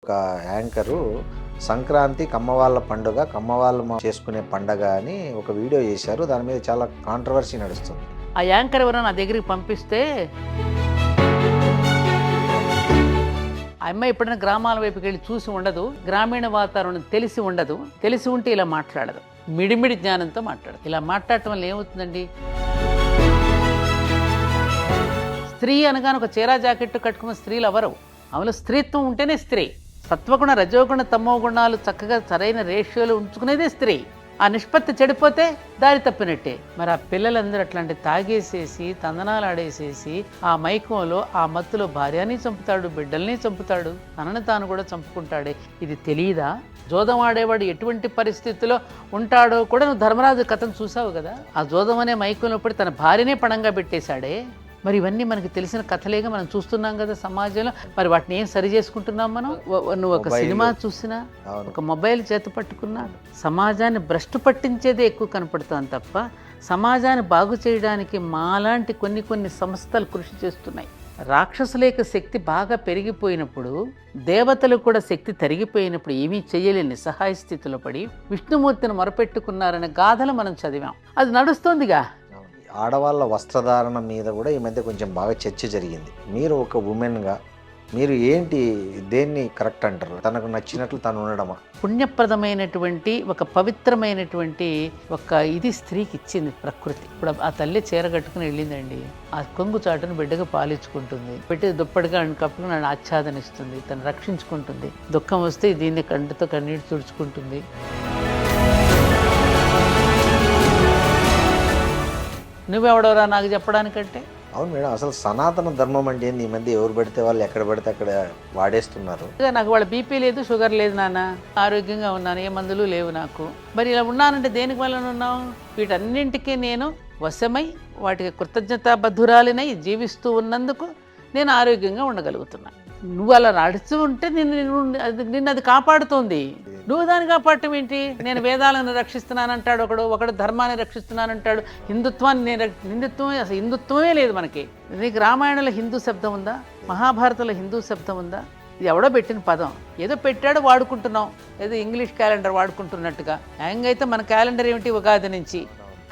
ఒక యాంకరు సంక్రాంతి కమ్మవాళ్ళ పండుగ కమ్మవాళ్ళు చేసుకునే పండగ అని ఒక వీడియో చేశారు. దాని మీద చాలా కాంట్రవర్సీ నడుస్తుంది. ఆ యాంకర్ ఎవరైనా నా దగ్గరికి పంపిస్తే ఆ అమ్మాయి ఎప్పుడైనా గ్రామాల వైపుకి వెళ్ళి చూసి ఉండదు, గ్రామీణ వాతావరణం తెలిసి ఉండదు, తెలిసి ఉంటే ఇలా మాట్లాడదు, మిడిమిడి జ్ఞానంతో మాట్లాడదు. ఇలా మాట్లాడటం వల్ల ఏమవుతుందండి? స్త్రీ అనగానే ఒక చీరా జాకెట్టు కట్టుకున్న స్త్రీలు ఎవరు? ఆమెలో స్త్రీత్వం ఉంటేనే స్త్రీ. సత్వగుణ రజోగుణ తమో గుణాలు చక్కగా సరైన రేషియోలు ఉంచుకునేదే స్త్రీ. ఆ నిష్పత్తి చెడిపోతే దారి తప్పినట్టే. మరి ఆ పిల్లలందరూ అట్లాంటి తాగేసేసి తందనాలు ఆడేసేసి ఆ మైకంలో ఆ మత్తులో భార్యని చంపుతాడు, బిడ్డల్ని చంపుతాడు, తనని తాను కూడా చంపుకుంటాడే. ఇది తెలియదా? జోదం ఆడేవాడు ఎటువంటి పరిస్థితిలో ఉంటాడో కూడా నువ్వు ధర్మరాజు కథను చూసావు కదా. ఆ జోదం అనే మైకంలో పడి తన భార్యనే పణంగా పెట్టేశాడే. మరి ఇవన్నీ మనకి తెలిసిన కథలేగా మనం చూస్తున్నాం కదా సమాజంలో. మరి వాటిని ఏం సరి చేసుకుంటున్నాం మనం? నువ్వు ఒక సినిమా చూసినా, ఒక మొబైల్ చేత పట్టుకున్నా సమాజాన్ని భ్రష్టు పట్టించేదే ఎక్కువ కనపడుతుంది తప్ప సమాజాన్ని బాగు చేయడానికి మాలాంటి కొన్ని సంస్థలు కృషి చేస్తున్నాయి. రాక్షసులేక శక్తి బాగా పెరిగిపోయినప్పుడు, దేవతలు కూడా శక్తి తరిగిపోయినప్పుడు ఏమీ చేయలేని నిస్సహాయ స్థితిలో పడి విష్ణుమూర్తిని మొరపెట్టుకున్నారనే గాథలు మనం చదివాం. అది నడుస్తోందిగా. ఆడవాళ్ళ వస్త్రధారణ మీద కూడా ఈ మధ్య కొంచెం బాగా చర్చ జరిగింది. మీరు ఒక ఉమెన్గా మీరు ఏంటి, దేన్ని కరెక్ట్ అంటారు? తనకు నచ్చినట్లు తను ఉండడమా? పుణ్యప్రదమైనటువంటి ఒక పవిత్రమైనటువంటి ఒక ఇది స్త్రీకి ఇచ్చింది ప్రకృతి. ఇప్పుడు ఆ తల్లి చీర కట్టుకుని వెళ్ళిందండి, ఆ కొంగు చాటును బిడ్డగా పాలించుకుంటుంది, పెట్టి దుప్పటిగా కప్పుకుని నన్ను ఆచ్ఛాదనిస్తుంది, తను రక్షించుకుంటుంది. దుఃఖం వస్తే దీన్ని కంటితో కన్నీటి తుడుచుకుంటుంది. నువ్వెవడవరా నాకు చెప్పడానికంటే? అవును మేడం, అసలు సనాతన ధర్మం అంటే ఏంది? ఈ మధ్య ఎవరు పెడితే వాళ్ళు ఎక్కడ పడితే అక్కడ వాడేస్తున్నారు. నాకు వాళ్ళ బీపీ లేదు, షుగర్ లేదు నాన్న, ఆరోగ్యంగా ఉన్నాను, ఏ మందులు లేవు నాకు. మరి ఇలా ఉన్నానంటే దేనికి వల్ల ఉన్నావు? వీటన్నింటికీ నేను వశమై వాటికి కృతజ్ఞతాబద్ధురాలినై జీవిస్తూ ఉన్నందుకు నేను ఆరోగ్యంగా ఉండగలుగుతున్నాను. నువ్వు అలా నడుస్తూ ఉంటే నిన్ను అది కాపాడుతోంది. నువ్వు దాన్ని కాపాడటం ఏంటి? నేను వేదాలను రక్షిస్తున్నానంటాడు ఒకడు ధర్మాన్ని రక్షిస్తున్నానంటాడు, హిందుత్వాన్ని హిందుత్వమే అసలు హిందుత్వమే లేదు మనకి. నీకు రామాయణంలో హిందూ శబ్దం ఉందా? మహాభారతంలో హిందూ శబ్దం ఉందా? ఇది ఎవడో పెట్టిన పదం, ఏదో పెట్టాడో వాడుకుంటున్నాం, ఏదో ఇంగ్లీష్ క్యాలెండర్ వాడుకుంటున్నట్టుగా. న్యాయంగా మన క్యాలెండర్ ఏమిటి? ఉగాది నుంచి.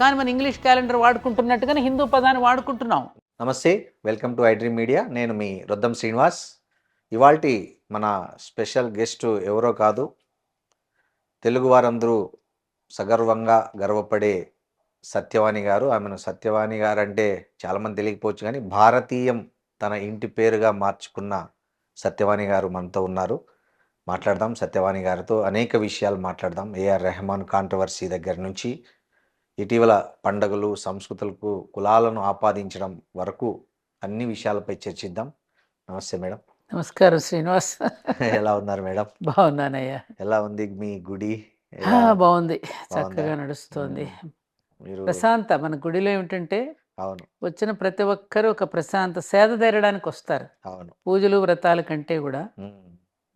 కానీ మన ఇంగ్లీష్ క్యాలెండర్ వాడుకుంటున్నట్టుగానే హిందూ పదాన్ని వాడుకుంటున్నాం. నమస్తే, వెల్కమ్ టు ఐడ్రీమ్ మీడియా. నేను మీ రొద్దం శ్రీనివాస్. ఇవాల్టి మన స్పెషల్ గెస్ట్ ఎవరో కాదు, తెలుగు వారందరూ సగర్వంగా గర్వపడే సత్యవాణి గారు. ఆమెను సత్యవాణి గారు అంటే చాలామంది తెలియకపోవచ్చు, కానీ భారతీయం తన ఇంటి పేరుగా మార్చుకున్న సత్యవాణి గారు మనతో ఉన్నారు. మాట్లాడదాం సత్యవాణి గారితో, అనేక విషయాలు మాట్లాడదాం. ఏఆర్ రెహమాన్ కాంట్రవర్సీ దగ్గర నుంచి ఇటీవల పండగలు, సంస్కృతులకు కులాలను ఆపాదించడం వరకు అన్ని విషయాలపై చర్చిద్దాం. నమస్తే మేడం. నమస్కారం శ్రీనివాస్. ఎలా ఉన్నారు మేడం? బాగున్నానయ్యా. ఎలా ఉంది మీ గుడి? బాగుంది, చక్కగా నడుస్తుంది. ప్రశాంత మన గుడిలో ఏమిటంటే, అవును, వచ్చిన ప్రతి ఒక్కరూ ఒక ప్రశాంత సేద తీరడానికి వస్తారు. అవును, పూజలు వ్రతాల కంటే కూడా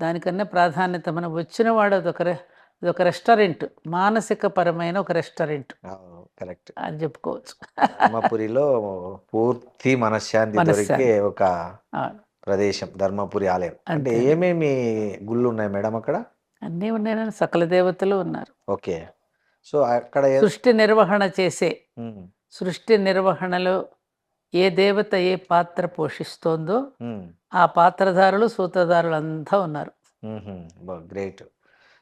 దానికన్నా ప్రాధాన్యత మనం వచ్చిన వాడు అదొక రెస్టారెంట్, మానసిక పరమైన ఒక రెస్టారెంట్. కరెక్ట్ అని చెప్పుకోవచ్చు. ధర్మపురిలో పూర్తి మనశ్శాంతి దొరికే ఒక ప్రదేశం ధర్మపురి ఆలయం. అంటే ఏమేమి గుళ్ళు ఉన్నాయి మేడం అక్కడ? అన్నీ ఉన్నాయి, సకల దేవతలు ఉన్నారు. ఓకే. సో అక్కడ సృష్టి నిర్వహణ చేసే, సృష్టి నిర్వహణలో ఏ దేవత ఏ పాత్ర పోషిస్తోందో ఆ పాత్రధారులు సూత్రధారులు అంతా ఉన్నారు. గ్రేట్.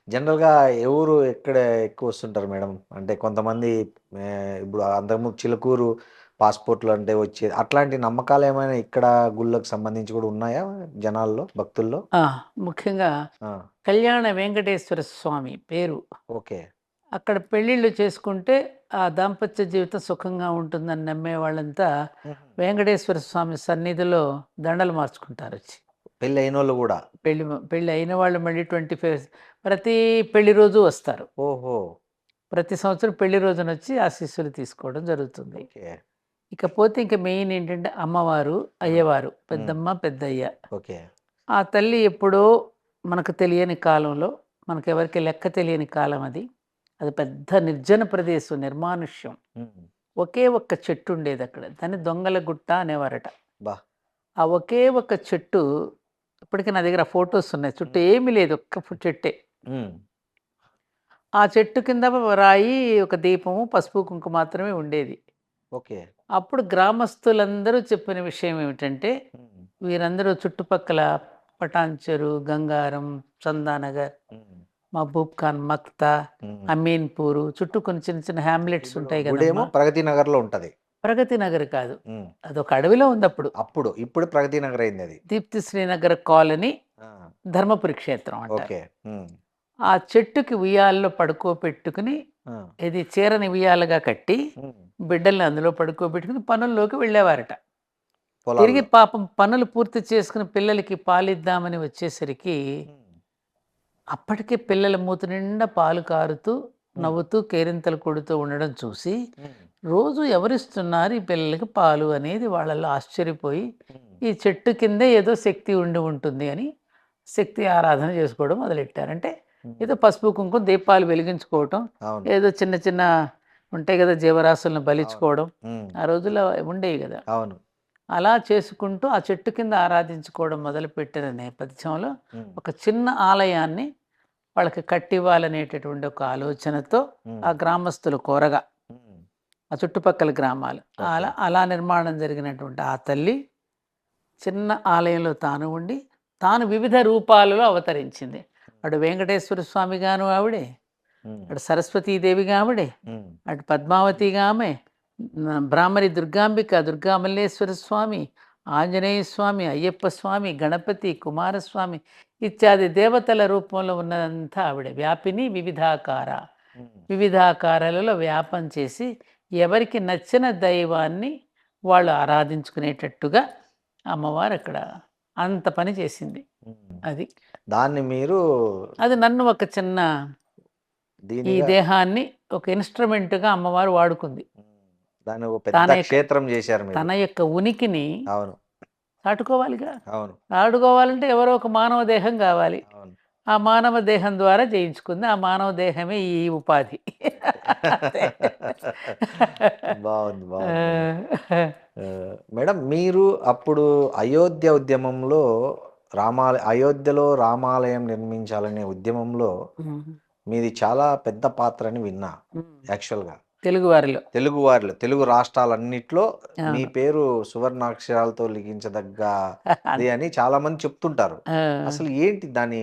జనరల్గా ఎవరు ఎక్కడ ఎక్కువ వస్తుంటారు మేడం? అంటే కొంతమంది ఇప్పుడు అంతకుముందు చిలుకూరు పాస్పోర్ట్లు అంటే వచ్చేది, అట్లాంటి నమ్మకాలు ఏమైనా ఇక్కడ గుళ్ళకు సంబంధించి కూడా ఉన్నాయా జనాల్లో, భక్తుల్లో? ముఖ్యంగా కళ్యాణ వెంకటేశ్వర స్వామి పేరు. ఓకే. అక్కడ పెళ్ళిళ్ళు చేసుకుంటే ఆ దాంపత్య జీవితం సుఖంగా ఉంటుందని నమ్మే వాళ్ళంతా వెంకటేశ్వర స్వామి సన్నిధిలో దండలు మార్చుకుంటారు వచ్చి. పెళ్ళి అయిన వాళ్ళు కూడా? పెళ్ళి అయిన వాళ్ళు మళ్ళీ 25 ప్రతి పెళ్లి రోజు వస్తారు. ఓహో. ప్రతి సంవత్సరం పెళ్లి రోజున వచ్చి ఆశీస్సులు తీసుకోవడం జరుగుతుంది. ఇకపోతే ఇంకా మెయిన్ ఏంటంటే అమ్మవారు, అయ్యవారు, పెద్దమ్మ పెద్దయ్య. ఓకే. ఆ తల్లి ఎప్పుడో మనకు తెలియని కాలంలో, మనకెవరికి లెక్క తెలియని కాలం అది పెద్ద నిర్జన ప్రదేశం, నిర్మానుష్యం. ఒకే ఒక్క చెట్టు ఉండేది అక్కడ, దాన్ని దొంగల గుట్ట అనేవారట. ఆ ఒకే ఒక్క చెట్టు ఇప్పటికీ నా దగ్గర ఫొటోస్ ఉన్నాయి. చుట్టూ ఏమీ లేదు. ఒక్క చెట్టే. ఉమ్, ఆ చెట్టు కింద రాయి, ఒక దీపము, పసుపు, కుంకుమ మాత్రమే ఉండేది. ఓకే. అప్పుడు గ్రామస్తులందరూ చెప్పిన విషయం ఏమిటంటే, ఉమ్, వీరందరూ చుట్టుపక్కల పటాన్చెరు, గంగారం, చందానగర్, ఉమ్, మహబూబ్ ఖాన్, మక్తా, ఉమ్. అమీన్పూరు చుట్టూ కొన్ని చిన్న చిన్న హ్యామ్లెట్స్ ఇప్పుడు ఉంటాయి గుడేమో కదమ్మా. ప్రగతి నగర్ లో ఉంటది. ప్రగతి నగర్ కాదు, ఉమ్, అదొక అడవిలో ఉంది అప్పుడు. ఇప్పుడు ప్రగతి నగర్ అయింది అది. దీప్తి శ్రీనగర్ కాలనీ, ఆ, ధర్మపురి క్షేత్రం అంటారు. ఓకే. ఉమ్, ఆ చెట్టుకి ఉయ్యాల్లో పడుకోబెట్టుకుని, ఆ, ఇది చీరని ఉయ్యాలగా కట్టి, ఉమ్, బిడ్డల్ని అందులో పడుకోబెట్టుకుని పనుల్లోకి వెళ్ళేవారట. తిరిగి పొలాల్లో. పాపం పనులు పూర్తి చేసుకుని పిల్లలకి పాలిద్దామని వచ్చేసరికి, ఉమ్, అప్పటికే పిల్లల మూతి నిండా పాలు కారుతూ, ఉమ్, నవ్వుతూ, కేరింతలు కొడుతూ ఉండడం చూసి, ఉమ్, రోజు ఎవరిస్తున్నారు ఈ పిల్లలకి పాలు అనేది వాళ్ళల్లో ఆశ్చర్యపోయి, ఉమ్, ఈ చెట్టు కిందే ఏదో శక్తి ఉండి ఉంటుంది అని శక్తి ఆరాధన చేసుకోవడం మొదలెట్టారు. అంటే ఉమ్. ఏదో పసుపు కుంకుమ దీపాలు వెలిగించుకోవటం, అవును, ఏదో చిన్న చిన్న ఉంటాయి కదా జీవరాశులను అవును. బలించుకోవడం, ఉమ్, ఆ రోజుల్లో ఉండేవి కదా. అవును. అలా చేసుకుంటూ ఆ చెట్టు కింద ఆరాధించుకోవడం మొదలుపెట్టిన నేపథ్యంలో ఉమ్, ఒక చిన్న ఆలయాన్ని వాళ్ళకి కట్టివ్వాలనేటటువంటి ఒక ఆలోచనతో ఉమ్, ఆ గ్రామస్తులు కోరగా, ఉమ్, ఆ చుట్టుపక్కల గ్రామాలు ఓకే. అలా నిర్మాణం జరిగినటువంటి ఆ తల్లి చిన్న ఆలయంలో తాను ఉండి, తాను వివిధ రూపాలలో అవతరించింది. అటు వెంకటేశ్వర స్వామిగాను ఆవిడే, ఉమ్, అటు సరస్వతీదేవిగా ఆవిడే, ఉమ్, అటు పద్మావతిగా ఆమె, బ్రాహ్మరి దుర్గాంబిక, దుర్గామల్లేశ్వర స్వామి, ఆంజనేయ స్వామి, అయ్యప్ప స్వామి, గణపతి, కుమారస్వామి ఇత్యాది దేవతల రూపంలో ఉన్నదంతా ఆవిడ. వ్యాపిని వివిధాకార, ఉమ్, వివిధాకారాలలో వ్యాపం చేసి ఎవరికి నచ్చిన దైవాన్ని వాళ్ళు ఆరాధించుకునేటట్టుగా అమ్మవారు అక్కడ అంత పని చేసింది. ఉమ్. అది దాన్ని మీరు అది నన్ను ఒక చిన్న ఈ దీనిగా దేహాన్ని ఒక ఇన్స్ట్రుమెంట్గా అమ్మవారు వాడుకుంది. ఉమ్, దాన్ని ఒక తన పెద్ద యొక్క క్షేత్రం చేశారు మీరు. తన యొక్క ఉనికిని అవును, చాటుకోవాలిగా. అవును, చాటుకోవాలంటే ఎవరో ఒక మానవ దేహం కావాలి. అవును. ఆ మానవ దేహం ద్వారా చేయించుకుంది. ఆ మానవ దేహమే ఈ ఉపాధి. అంతే. బాగుంది, బాగుంది మేడం. ఆ, మేడం, మీరు అప్పుడు అయోధ్య ఉద్యమంలో అయోధ్యలో రామాలయం నిర్మించాలనే ఉద్యమంలో ఉమ్, మీది చాలా పెద్ద పాత్ర అని విన్నా. ఉమ్. యాక్చువల్గా తెలుగు వారిలో తెలుగు వారిలో, తెలుగు రాష్ట్రాలన్నిట్లో మీ అవును. పేరు సువర్ణాక్షరాలతో లిఖించదగ్గది అని చాలా మంది చెప్తుంటారు. ఆ, అసలు ఏంటి దాని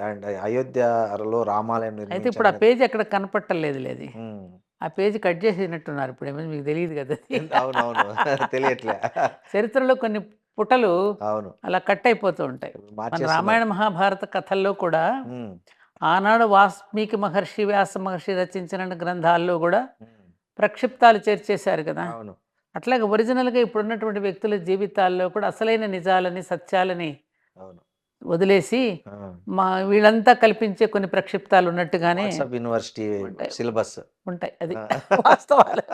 అంటే అయోధ్యలో రామాలయం అయితే ఇప్పుడు ఆ నిర్మించాలనే పేజీ ఎక్కడ కనపట్టలేదు లేదు. ఉమ్. ఆ పేజీ కట్ చేసినట్టున్నారు ఇప్పుడు. ఏమో మీకు తెలియదు కదా అది. అవునవును. తెలియట్లే. చరిత్రలో కొన్ని పుటలు అవును, అలా కట్ అయిపోతూ ఉంటాయి. మన మార్చేస్తున్నారు. రామాయణ మహాభారత కథల్లో కూడా ఉమ్, ఆనాడు వాల్మీకి మహర్షి, వ్యాస మహర్షి రచించిన గ్రంథాల్లో కూడా ఉమ్, ప్రక్షిప్తాలు చేర్చేశారు కదా. అవును, అట్లాగే ఒరిజినల్గా ఇప్పుడున్నటువంటి వ్యక్తుల జీవితాల్లో కూడా అసలైన నిజాలని, సత్యాలని అవును. వదిలేసి ఆ, వీళ్ళంతా కల్పించే కొన్ని ప్రక్షిప్తాలు ఉన్నట్టుగానే వాట్సాప్ యూనివర్సిటీ ఉంటాయి. సిలబస్. ఉంటాయి అది ఆ. వాస్తవాలు.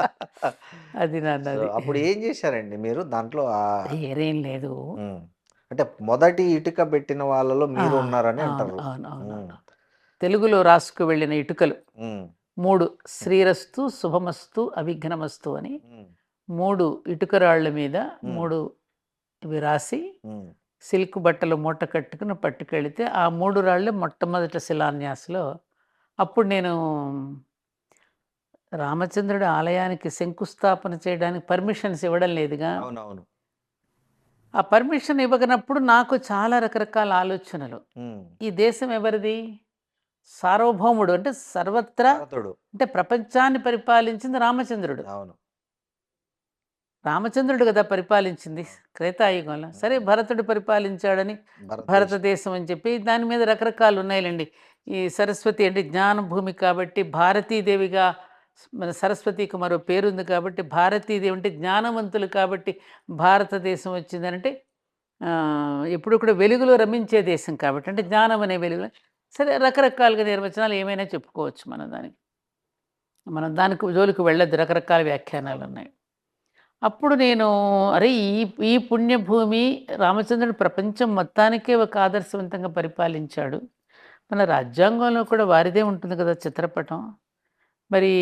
అది సో నాన్నది. అప్పుడు ఏం చేశారండి మీరు దాంట్లో ఏరేం లేదు. ఉమ్. అంటే మొదటి ఇటుక పెట్టిన వాళ్ళలో ఆ, మీరు ఉన్నారని అవును అంటారు. అవును అవును ఉమ్, తెలుగులో రాసుకు వెళ్ళిన ఇటుకలు ఉమ్, 3: శ్రీరస్తు, శుభమస్తు, అవిఘ్నమస్తు అని ఉమ్, 3 ఇటుకరాళ్ళ మీద ఉమ్, 3 ఇవి రాసి ఉమ్, సిల్క్ బట్టలు మూట కట్టుకుని పట్టుకెళితే ఆ 3 రాళ్ళే మొట్టమొదటి శిలాన్యాసలో. అప్పుడు నేను రామచంద్రుడి ఆలయానికి శంకుస్థాపన చేయడానికి పర్మిషన్స్ ఇవ్వడం లేదుగా. అవునవును. ఆ పర్మిషన్ ఇవ్వనప్పుడు నాకు చాలా రకరకాల ఆలోచనలు. ఉమ్, ఈ దేశం ఎవరిది? సార్వభౌముడు అంటే సర్వత్రా, భరతుడు. అంటే ప్రపంచాన్ని పరిపాలించింది రామచంద్రుడు. అవును, రామచంద్రుడు కదా పరిపాలించింది అవును. త్రేతాయుగంలో. సరే, ఉమ్, భరతుడు పరిపాలించాడని భారతదేశం. భారతదేశం అని చెప్పి దాని మీద రకరకాలు ఉన్నాయిలేండి. ఈ సరస్వతి అంటే జ్ఞాన భూమి కాబట్టి భారతీదేవిగా, మన సరస్వతికి మరో పేరుంది కాబట్టి భారతీదేవి అంటే జ్ఞానవంతులు కాబట్టి భారతదేశం వచ్చిందనంటే ఎప్పుడు కూడా వెలుగులో రమించే దేశం కాబట్టి, అంటే జ్ఞానం అనే వెలుగులో. సరే, రకరకాలుగా నిర్వచనాలు ఏమైనా చెప్పుకోవచ్చు మనం దానికి. మనం దానికి జోలికి వెళ్ళొద్దు, రకరకాల వ్యాఖ్యానాలు అవును. ఉన్నాయి. అప్పుడు నేను, అరే ఈ ఈ పుణ్యభూమి, రామచంద్రుడు ప్రపంచం మొత్తానికే ఒక ఆదర్శవంతంగా పరిపాలించాడు. మన రాజ్యాంగంలో కూడా వారిదే ఉంటుంది కదా చిత్రపటం. మరి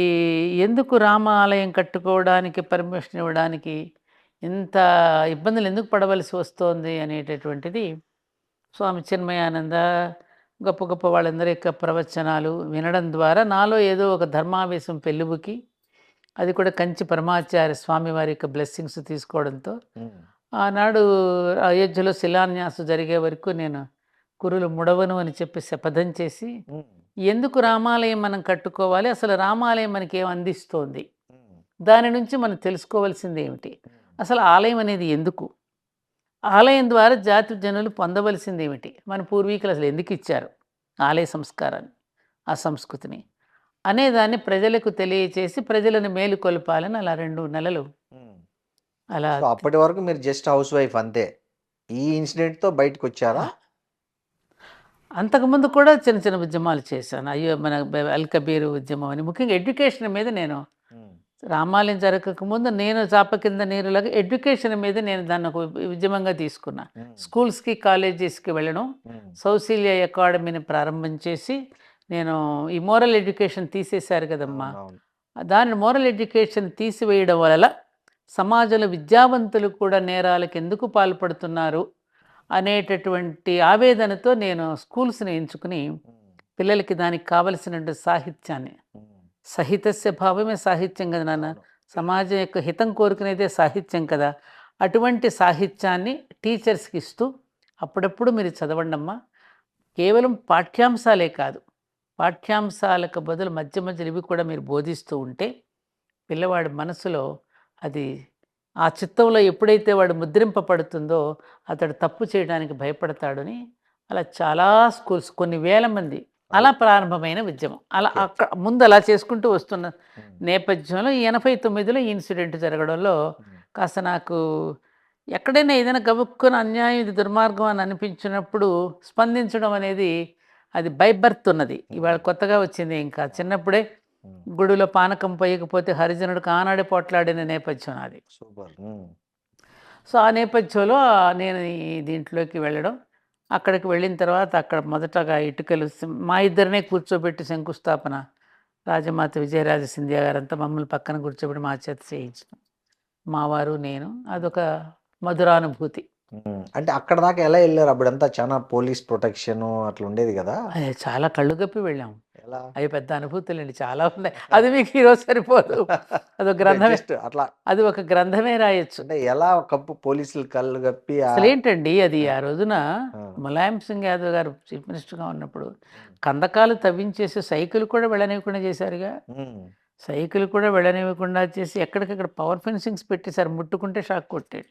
ఎందుకు రామ ఆలయం కట్టుకోవడానికి పర్మిషన్ ఇవ్వడానికి ఇంత ఇబ్బందులు ఎందుకు పడవలసి వస్తోంది అనేటటువంటిది స్వామి చిన్మయానంద, గొప్ప గొప్ప వాళ్ళందరి యొక్క ప్రవచనాలు వినడం ద్వారా నాలో ఏదో ఒక ధర్మావేశం పెళ్ళుబుకి, అది కూడా కంచి పరమాచార్య స్వామి వారి యొక్క బ్లెస్సింగ్స్ తీసుకోవడంతో ఆనాడు అయోధ్యలో శిలాన్యాసం జరిగే వరకు నేను కురులు ముడవను అని చెప్పి శపథం చేసి, ఎందుకు రామాలయం మనం కట్టుకోవాలి, అసలు రామాలయం మనకి ఏం అందిస్తోంది, దాని నుంచి మనం తెలుసుకోవాల్సింది ఏమిటి, అసలు ఆలయం అనేది ఎందుకు, ఆలయం ద్వారా జాతి జనులు పొందవలసింది ఏమిటి, మన పూర్వీకులు అసలు ఎందుకు ఇచ్చారు ఆలయ సంస్కారాన్ని, ఆ సంస్కృతిని అనేదాన్ని ప్రజలకు తెలియచేసి ప్రజలను మేలుకొల్పాలని అలా 2 నెలలు అలా. సో అప్పటి వరకు మీరు జస్ట్ హౌస్ వైఫ్ అంతే. ఈ ఇన్సిడెంట్‌తో బయటకొచ్చారా? అంతకుముందు కూడా చిన్న చిన్న ఉద్యమాలు చేశాను. అయ్యో మన అల్ కబీర్ ఉద్యమం అని, ముఖ్యంగా ఎడ్యుకేషన్ మీద నేను రామాలయం జరగకముందు నేను చాప కింద నీరులాగా ఎడ్యుకేషన్ మీద నేను దాన్ని ఒక ఉద్యమంగా తీసుకున్నా. స్కూల్స్కి కాలేజెస్కి వెళ్ళడం, సౌశీల్య అకాడమీని ప్రారంభం చేసి, నేను ఈ మోరల్ ఎడ్యుకేషన్ తీసేశారు కదమ్మా, దాని మోరల్ ఎడ్యుకేషన్ తీసివేయడం వల్ల సమాజంలో విద్యావంతులు కూడా నేరాలకు ఎందుకు పాల్పడుతున్నారు అనేటటువంటి ఆవేదనతో నేను స్కూల్స్ని ఎంచుకుని పిల్లలకి దానికి కావలసినటువంటి సాహిత్యాన్ని, సహితస్య భావమే సాహిత్యం కదా నాన్న, సమాజం యొక్క హితం కోరుకునేదే సాహిత్యం కదా, అటువంటి సాహిత్యాన్ని టీచర్స్కి ఇస్తూ అప్పుడప్పుడు మీరు చదవండమ్మా, కేవలం పాఠ్యాంశాలే కాదు, పాఠ్యాంశాలకు బదులు మధ్య మధ్యలో ఇవి కూడా మీరు బోధిస్తూ ఉంటే పిల్లవాడి మనసులో అది ఆ చిత్తంలో ఎప్పుడైతే వాడు ముద్రింపబడుతుందో అతడు తప్పు చేయడానికి భయపడతాడని అలా చాలా స్కూల్స్, కొన్ని వేల మంది అలా ప్రారంభమైన ఉద్యమం. అలా అక్కడ ముందు అలా చేసుకుంటూ వస్తున్న నేపథ్యంలో 89లో ఈ ఇన్సిడెంట్ జరగడంలో కాస్త నాకు ఎక్కడైనా ఏదైనా గబుక్కున అన్యాయం, ఇది దుర్మార్గం అని అనిపించినప్పుడు స్పందించడం అనేది అది బై బర్త్ ఉన్నది, ఇవాళ కొత్తగా వచ్చింది. ఇంకా చిన్నప్పుడే గుడిలో పానకం పోయకపోతే హరిజనుడికి ఆనాడే పోట్లాడిన నేపథ్యం అది. సూపర్. సో ఆ నేపథ్యంలో నేను ఈ దీంట్లోకి వెళ్ళడం, అక్కడికి వెళ్ళిన తర్వాత అక్కడ మొదటగా ఇటుకలు మా ఇద్దరినే కూర్చోబెట్టి శంకుస్థాపన, రాజమాత విజయరాజ సింధియా గారంతా మమ్మల్ని పక్కన కూర్చోబెట్టి మా చేత చేయించడం, మా వారు నేను, అదొక మధురానుభూతి. అంటే అక్కడ దాకా ఎలా వెళ్ళారు? అప్పుడంతా చాలా పోలీస్ ప్రొటెక్షన్ అట్లా ఉండేది కదా? అది చాలా కళ్ళు కప్పి వెళ్ళాము. ఎలా? అవి పెద్ద అనుభూతులండి, చాలా ఉన్నాయి. అది మీకు ఈరోజు సరిపోదు, అదొక గ్రంథమే, అట్లా అది ఒక గ్రంథమే రాయొచ్చు. అంటే ఎలా కప్పు పోలీసులు కళ్ళు కప్పి అసలు ఏంటండి అది, ఆ రోజున ములాయం సింగ్ యాదవ్ గారు చీఫ్ మినిస్టర్గా ఉన్నప్పుడు కందకాలు తవ్వించేసి సైకిల్ కూడా వెళ్ళనివ్వకుండా చేశారుగా, సైకిల్ కూడా వెళ్ళనివ్వకుండా చేసి ఎక్కడికక్కడ పవర్ ఫెన్సింగ్స్ పెట్టేశారు, ముట్టుకుంటే షాక్ కొట్టేట.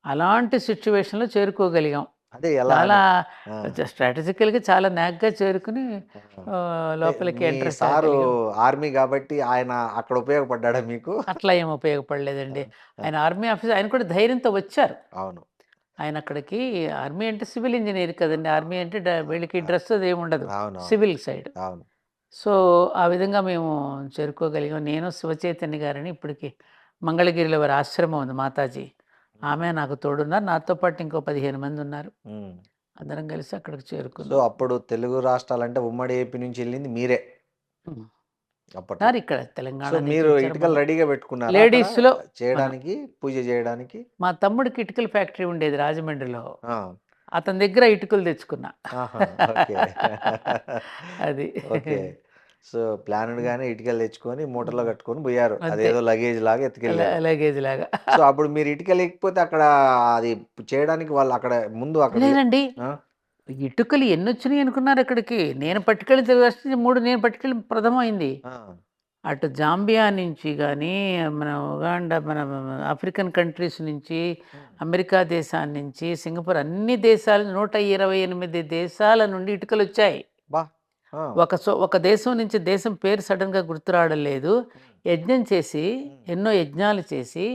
అలాంటి సిచ్యువేషన్లో చేరుకోగలిగాం. అదే ఎలా చాలా స్ట్రాటజికల్గా చాలా నాగ్గా చేరుకుని లోపలికి ఎంటర్. సారు ఆర్మీ కాబట్టి ఆయన అక్కడ ఉపయోగపడ్డా మీకు? అట్లా ఏం ఉపయోగపడలేదండి, ఆయన ఆర్మీ ఆఫీసర్, ఆయన కూడా ధైర్యంతో వచ్చారు. అవును, ఆయన అక్కడికి, ఆర్మీ అంటే సివిల్ ఇంజనీర్ కదండి, ఆర్మీ అంటే వీళ్ళకి డ్రెస్ అది ఏముండదు, అవును, సివిల్ సైడ్. అవును. సో ఆ విధంగా మేము చేరుకోగలిగాం. నేను శివచైతన్య గారని, ఇప్పటికి మంగళగిరిలో వారి ఆశ్రమం ఉంది మాతాజీ, ఆమె నాకు తోడున్నారు, నాతో పాటు ఇంకో 15 మంది ఉన్నారు, అందరం కలిసి అక్కడికి సో చేరుకున్నాం. అప్పుడు తెలుగు రాష్ట్రాలంటే ఉమ్మడి ఏపీ నుంచి వెళ్ళింది మీరే అప్పట్లో. సార్ ఇక్కడ తెలంగాణ సో నుంచి మీరు వచ్చారు ఇటుకలు రెడీగా పెట్టుకున్నారు లేడీస్ లో చేయడానికి, పూజ చేయడానికి? మా తమ్ముడికి ఇటుకల ఫ్యాక్టరీ ఉండేది రాజమండ్రిలో, ఆ, అతని దగ్గర ఇటుకలు తెచ్చుకున్నా. ఆహా, ఓకే. అది ఓకే. సో ప్లానెడ్ గానే ఇటుకలు తెచ్చుకొని మూటలో కట్టుకొని పోయారు, అంతే. అదేదో లగేజ్ లాగా ఎత్తుకెళ్ళారు. లగేజ్ లాగా. సో అప్పుడు మీరు ఇటుక లేకపోతే అక్కడ అది చేయడానికి వాళ్ళు అక్కడ ముందు అక్కడ లేదండి, ఆ? ఇటుకలు ఎన్ని వచ్చినాయి అనుకున్నారు ఇక్కడికి, నేను పట్టుకెళ్ళి 3 నేను పట్టుకెళ్ళి ప్రథమం అయింది. ఆ, అటు జాంబియా నుంచి కానీ, మన ఉగాండా, మన ఆఫ్రికన్ కంట్రీస్ నుంచి, అమెరికా దేశాన్ని నుంచి, సింగపూర్, అన్ని దేశాలు 128 దేశాల నుండి ఇటుకలు వచ్చాయి. బా, ఆ, ఒక దేశం నుంచి దేశం పేరు సడన్గా గుర్తురావడం లేదు, యజ్ఞం చేసి, ఎన్నో యజ్ఞాలు చేసి,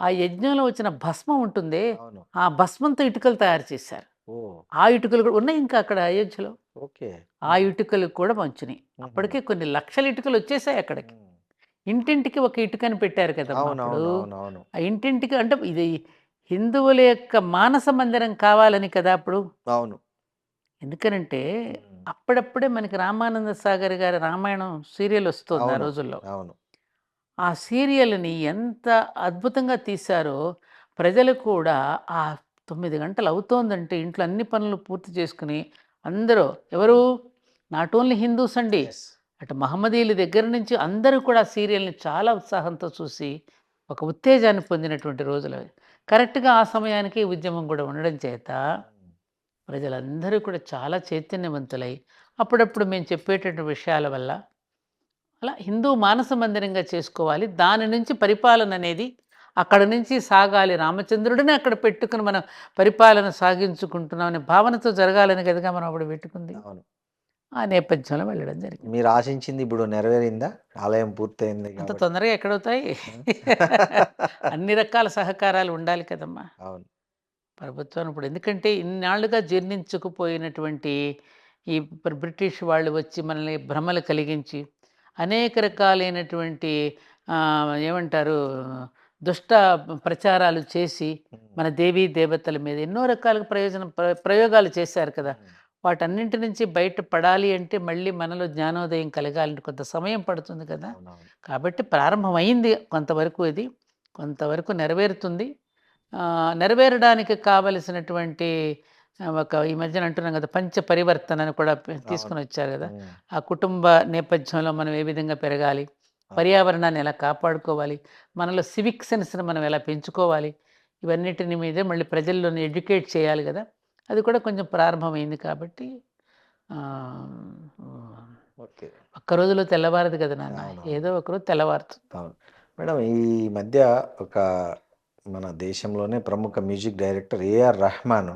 ఆ యజ్ఞంలో వచ్చిన భస్మం ఉంటుంది, అవును. ఆ భస్మంతో ఇటుకలు తయారు చేశారు. ఓ, ఆ ఇటుకలు కూడా ఉన్నాయి ఇంకా అక్కడ అయోధ్యలో, ఓకే. ఆ ఇటుకలు కూడా మంచినాయి. అప్పటికే కొన్ని లక్షల ఇటుకలు వచ్చేసాయి అక్కడికి. ఇంటింటికి ఒక ఇటుకని పెట్టారు కదా అవును, అప్పుడు. అవును, అవును, అవును. ఆ ఇంటింటికి అంటే ఇది హిందువుల యొక్క మానస మందిరం కావాలని కదా అప్పుడు. అవును. ఎందుకనంటే అప్పుడప్పుడే మనకి రామానంద సాగర్ గారి రామాయణం సీరియల్ వస్తుంది ఆ అవును, రోజుల్లో. అవును. ఆ సీరియల్ని ఎంత అద్భుతంగా తీశారో, ప్రజలు కూడా ఆ 9 గంటలు అవుతోందంటే ఇంట్లో అన్ని పనులు పూర్తి చేసుకుని అందరూ ఎవరు నాట్ ఓన్లీ హిందూస్ అండి, Yes. అటు మహమ్మదీయుల దగ్గర నుంచి అందరూ కూడా ఆ సీరియల్ని చాలా ఉత్సాహంతో చూసి ఒక ఉత్తేజాన్ని పొందినటువంటి రోజులు అవి. కరెక్ట్గా ఆ సమయానికి ఈ ఉద్యమం కూడా ఉండడం చేత ప్రజలందరూ కూడా చాలా చైతన్యవంతులై అప్పుడప్పుడు మేము చెప్పేటటువంటి విషయాల వల్ల అలా హిందూ మానస మందిరంగా చేసుకోవాలి. దాని నుంచి పరిపాలన అనేది అక్కడ నుంచి సాగాలి. రామచంద్రుడిని అక్కడ పెట్టుకుని మనం పరిపాలన సాగించుకుంటున్నాం అనే భావనతో జరగాలని కదగా మనం అప్పుడు పెట్టుకుంది. అవును. ఆ నేపథ్యంలో వెళ్ళడం జరిగింది. మీరు ఆశించింది ఇప్పుడు నెరవేరిందా? ఆలయం పూర్తయింది అంత కాబట్టి. తొందరగా ఎక్కడవుతాయి? అన్ని రకాల సహకారాలు ఉండాలి కదమ్మా అవును. ప్రభుత్వం. ఇప్పుడు ఎందుకంటే ఇన్నాళ్లుగా జీర్ణించుకుపోయినటువంటి ఈ బ్రిటిష్ వాళ్ళు వచ్చి మనల్ని భ్రమలు కలిగించి అనేక రకాలైనటువంటి ఏమంటారు దుష్ట ప్రచారాలు చేసి మన దేవీ దేవతల మీద ఎన్నో రకాలుగా ప్రయోగాలు చేశారు కదా. వాటన్నింటి నుంచి బయటపడాలి అంటే మళ్ళీ మనలో జ్ఞానోదయం కలగాలంటే కొంత సమయం పడుతుంది కదా. అవునవును. కాబట్టి ప్రారంభమైంది కొంతవరకు, ఇది కొంతవరకు నెరవేరుతుంది. నెరవేరడానికి కావలసినటువంటి ఒక ఈ మధ్యన అంటున్నాం కదా పంచ పరివర్తన అని కూడా తీసుకొని వచ్చారు కదా. ఆ కుటుంబ నేపథ్యంలో మనం ఏ విధంగా పెరగాలి, పర్యావరణాన్ని ఎలా కాపాడుకోవాలి, మనలో సివిక్ సెన్స్ని మనం ఎలా పెంచుకోవాలి, ఇవన్నిటిని మీదే మళ్ళీ ప్రజల్లోని ఎడ్యుకేట్ చేయాలి కదా. అది కూడా కొంచెం ప్రారంభమైంది కాబట్టి ఓకే. ఒక్క రోజులో తెల్లవారదు కదా నాన్న, అవునవును. ఏదో ఒకరోజు తెల్లవారుతుంది. అవును. మేడం, ఈ మధ్య ఒక మన దేశంలోనే ప్రముఖ మ్యూజిక్ డైరెక్టర్ ఏఆర్ రెహమాన్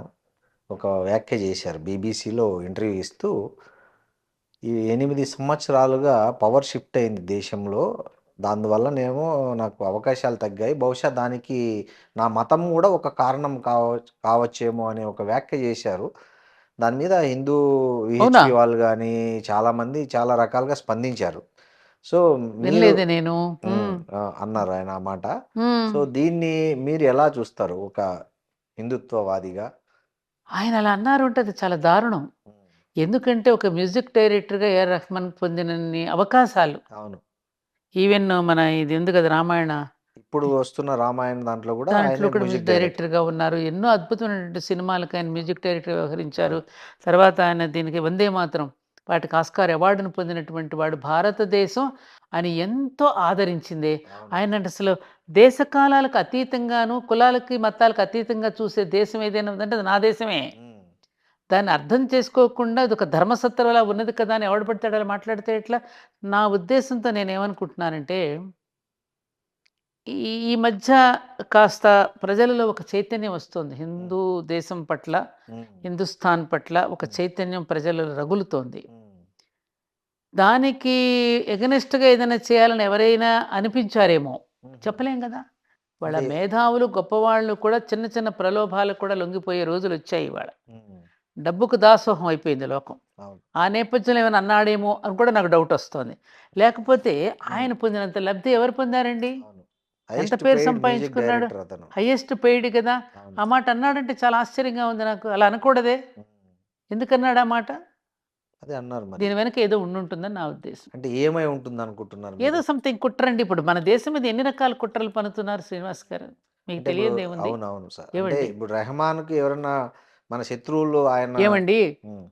ఒక వ్యాఖ్య చేశారు. బీబీసీలో ఇంటర్వ్యూ ఇస్తూ, ఈ 8 సంవత్సరాలుగా పవర్ షిఫ్ట్ అయింది దేశంలో. దానివల్లనేమో నాకు అవకాశాలు తగ్గాయి. బహుశా దానికి నా మతం కూడా ఒక కారణం కావచ్చేమో అనే ఒక వ్యాఖ్య చేశారు. దాని మీద హిందూ అవునా? విహెచ్పి వాళ్ళు గానీ చాలామంది చాలా రకాలుగా స్పందించారు. సో, మీరు వినలేదు నేను. అన్నారు ఆయన ఆ మాట. మ్మ్. సో, దీన్ని మీరు ఎలా చూస్తారు ఒక హిందుత్వవాదిగా? ఆయన అలా అన్నారు అంటే అది చాలా దారుణం. హ్మ్. ఎందుకంటే ఒక మ్యూజిక్ డైరెక్టర్గా ఏఆర్ రెహమాన్ పొందినన్ని అవకాశాలు అవును. ఈవెన్ మన ఇది ఉంది కదా రామాయణ, ఇప్పుడు వస్తున్న రామాయణం దాంట్లో కూడా దాంట్లో ఆయనే కూడా మ్యూజిక్ మ్యూజిక్ డైరెక్టర్. డైరెక్టర్గా ఉన్నారు. ఎన్నో అద్భుతమైనటువంటి సినిమాలకు ఆయన మ్యూజిక్ డైరెక్టర్ వ్యవహరించారు. అవును. తర్వాత ఆయన దీనికి వందే మాత్రం వాటికి ఆస్కార్ అవార్డును పొందినటువంటి వాడు. భారతదేశం ఆయన ఎంతో ఆదరించింది. అవును. ఆయన అంటే అసలు దేశ కాలాలకు అతీతంగాను కులాలకి మతాలకు అతీతంగా చూసే దేశం ఏదైనా ఉందంటే అది నా దేశమే. హ్మ్. దాన్ని అర్థం చేసుకోకుండా అది ఒక ధర్మసత్రంలా ఉన్నది కదా అని ఎవడు పడితే అలా మాట్లాడితే ఎట్లా? నా ఉద్దేశంతో నేనేమనుకుంటున్నానంటే ఈ ఈ మధ్య కాస్త ప్రజలలో ఒక చైతన్యం వస్తుంది. హిందూ దేశం పట్ల, హ్మ్. హిందుస్థాన్ పట్ల ఒక చైతన్యం ప్రజలలో రగులుతోంది. హ్మ్. దానికి ఎగనెస్ట్‌గా ఏదైనా చేయాలని ఎవరైనా అనిపించారేమో! హుహు. చెప్పలేం గదా! వాళ్ళ అంటే మేధావులు, గొప్పవాళ్ళు కూడా చిన్న చిన్న ప్రలోభాలకు కూడా లొంగిపోయే రోజులొచ్చాయి ఇవాళ. హ్మ్. డబ్బుకు దాసోహం అయిపోయింది లోకం. అవును. ఆ నేపథ్యంలో ఏమైనా అన్నాడేమో అని కూడా నాకు డౌటొస్తోంది. లేకపోతే హ్మ్. ఆయన పొందినంత లబ్ధి ఎవరు పొందారండి? అవును. ఎంత హైయెస్ట్ పేరు పెయిడ్ మ్యూజిక్ సంపాదించుకున్నాడు? డైరెక్టర్ అతను. హైయెస్ట్ పెయిడ్ గదా! అవును. ఆ మాట అన్నాడంటే చాలా ఆశ్చర్యంగా ఉంది నాకు. అలా అనకూడదే! హ్మ్. ఎందుకన్నాడు ఆ మాట? అదే అన్నారు మరి. దీని వెనక ఏదో ఉండుంటుందని నా ఉద్దేశం. అంటే ఏమై ఉంటుందనుకుంటున్నారు ఏదో మీరు? సంథింగ్ కుట్రండి. ఇప్పుడు మన దేశం మీద ఎన్ని రకాల కుట్రలు పన్నుతున్నారు శ్రీనివాస్ గారు. మీకు అంటే ఇప్పుడు తెలియనిదేముంది? అవునవును సార్. అంటే ఏవండి? ఇప్పుడు రెహమాన్‌కి ఎవరన్నా మన శత్రువులు ఆయన ఏవండి? హ్మ్.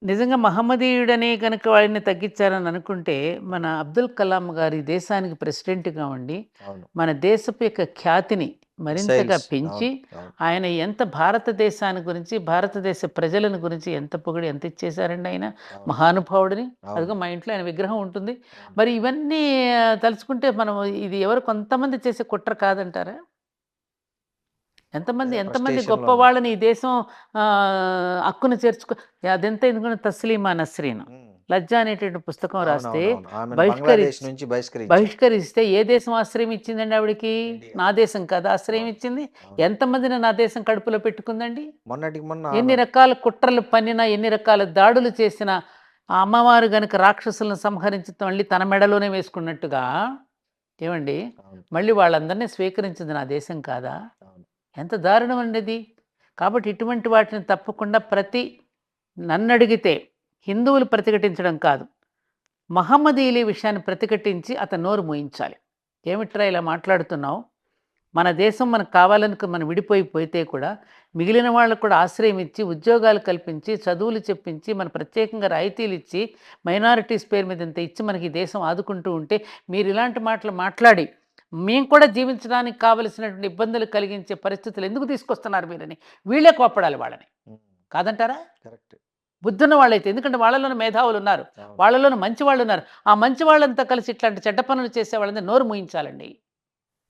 నిజంగా మహమ్మదీయుడనే గనక వాడిని తగ్గించారని అనుకుంటే, మన అబ్దుల్ కలాం గారి దేశానికి ప్రెసిడెంట్‌గా ఉండి, అవును. మన దేశపు యొక్క ఖ్యాతిని మరింతగా మిసైల్స్. పెంచి, అవును. అవును. ఆయన ఎంత భారతదేశాన్ని గురించి, భారతదేశ ప్రజలను గురించి ఎంత పొగిడి ఎంత ఇచ్చేశారండి ఆయన. అవును. మహానుభావుడిని. అవును. అదిగో మా ఇంట్లో ఆయన విగ్రహం ఉంటుంది. అవును. మరి ఇవన్నీ తలుచుకుంటే మనం ఇది ఎవరు కొంతమంది చేసే కుట్ర కాదంటారా? ఎంతమంది అదే ఎంతమంది గొప్ప ఫ్రస్ట్రేషన్‌లోనే. వాళ్ళని ఈ దేశం హక్కును చేర్చుకో అదెంత ఎందుకంటే తస్లీమా నస్రీన్ హ్మ్. 'లజ్జా' అనేటువంటి పుస్తకం రాస్తే అవునవునవును. ఆమెను బంగ్లాదేశ్ బహిష్కరించి నుంచి బహిష్కరించారు. బహిష్కరిస్తే ఏ దేశం ఆశ్రయం ఇచ్చిందండి ఆవిడకి? ఇండియా. నా దేశం కదా ఆశ్రయం అవును. ఇచ్చింది. అవును. ఎంతమందిని నా దేశం కడుపులో పెట్టుకుందండి? మొన్నటికి మొన్న ఎన్ని ఆమె రకాల కుట్రలు పన్నినా, ఎన్ని రకాల దాడులు చేసినా, ఆ అమ్మవారు గనక రాక్షసులను సంహరించి మళ్ళీ తన మెడలోనే వేసుకున్నట్టుగా ఏవండి? అవును. మళ్ళీ వాళ్ళందరిని స్వీకరించింది నా దేశం కాదా? అవును. ఎంత దారుణం అండి ఇది. కాబట్టి ఇటువంటి వాటిని తప్పకుండా నన్నడిగితే హిందువులు ప్రతిఘటించడం కాదు. మహమ్మదీయుల విషయాన్ని ప్రతిఘటించి అతని నోరు మూయించాలి. ఏమిట్రా ఇలా మాట్లాడుతున్నావు? మన దేశం మనకు కావాలని మనం విడిపోయితే కూడా మిగిలిన వాళ్ళకు కూడా ఆశ్రయం ఇచ్చి ఉద్యోగాలు కల్పించి చదువులు చెప్పించి మన ప్రత్యేకంగా రాయితీలు ఇచ్చి మైనారిటీస్ పేరు మీద ఇంత ఇచ్చి మనకి ఈ దేశం ఆదుకుంటూ ఉంటే మీరు ఇలాంటి మాటలు మాట్లాడి మేము కూడా జీవించడానికి కావలసినటువంటి ఇబ్బందులు కలిగించే పరిస్థితులు ఎందుకు తీసుకొస్తున్నారు మీరని వీళ్ళే కోప్పడాలి వాళ్ళని. కాదంటారా? కరెక్ట్. బుద్ధున్న వాళ్ళైతే, ఎందుకంటే వాళ్ళలోని మేధావులు ఉన్నారు, అవును. వాళ్ళలోని మంచి వాళ్ళు ఉన్నారు. ఆ మంచి వాళ్ళంతా కలిసి ఇట్లాంటి చెడ్డ పనులు చేసే వాళ్ళని నోరు మూయించాలండి.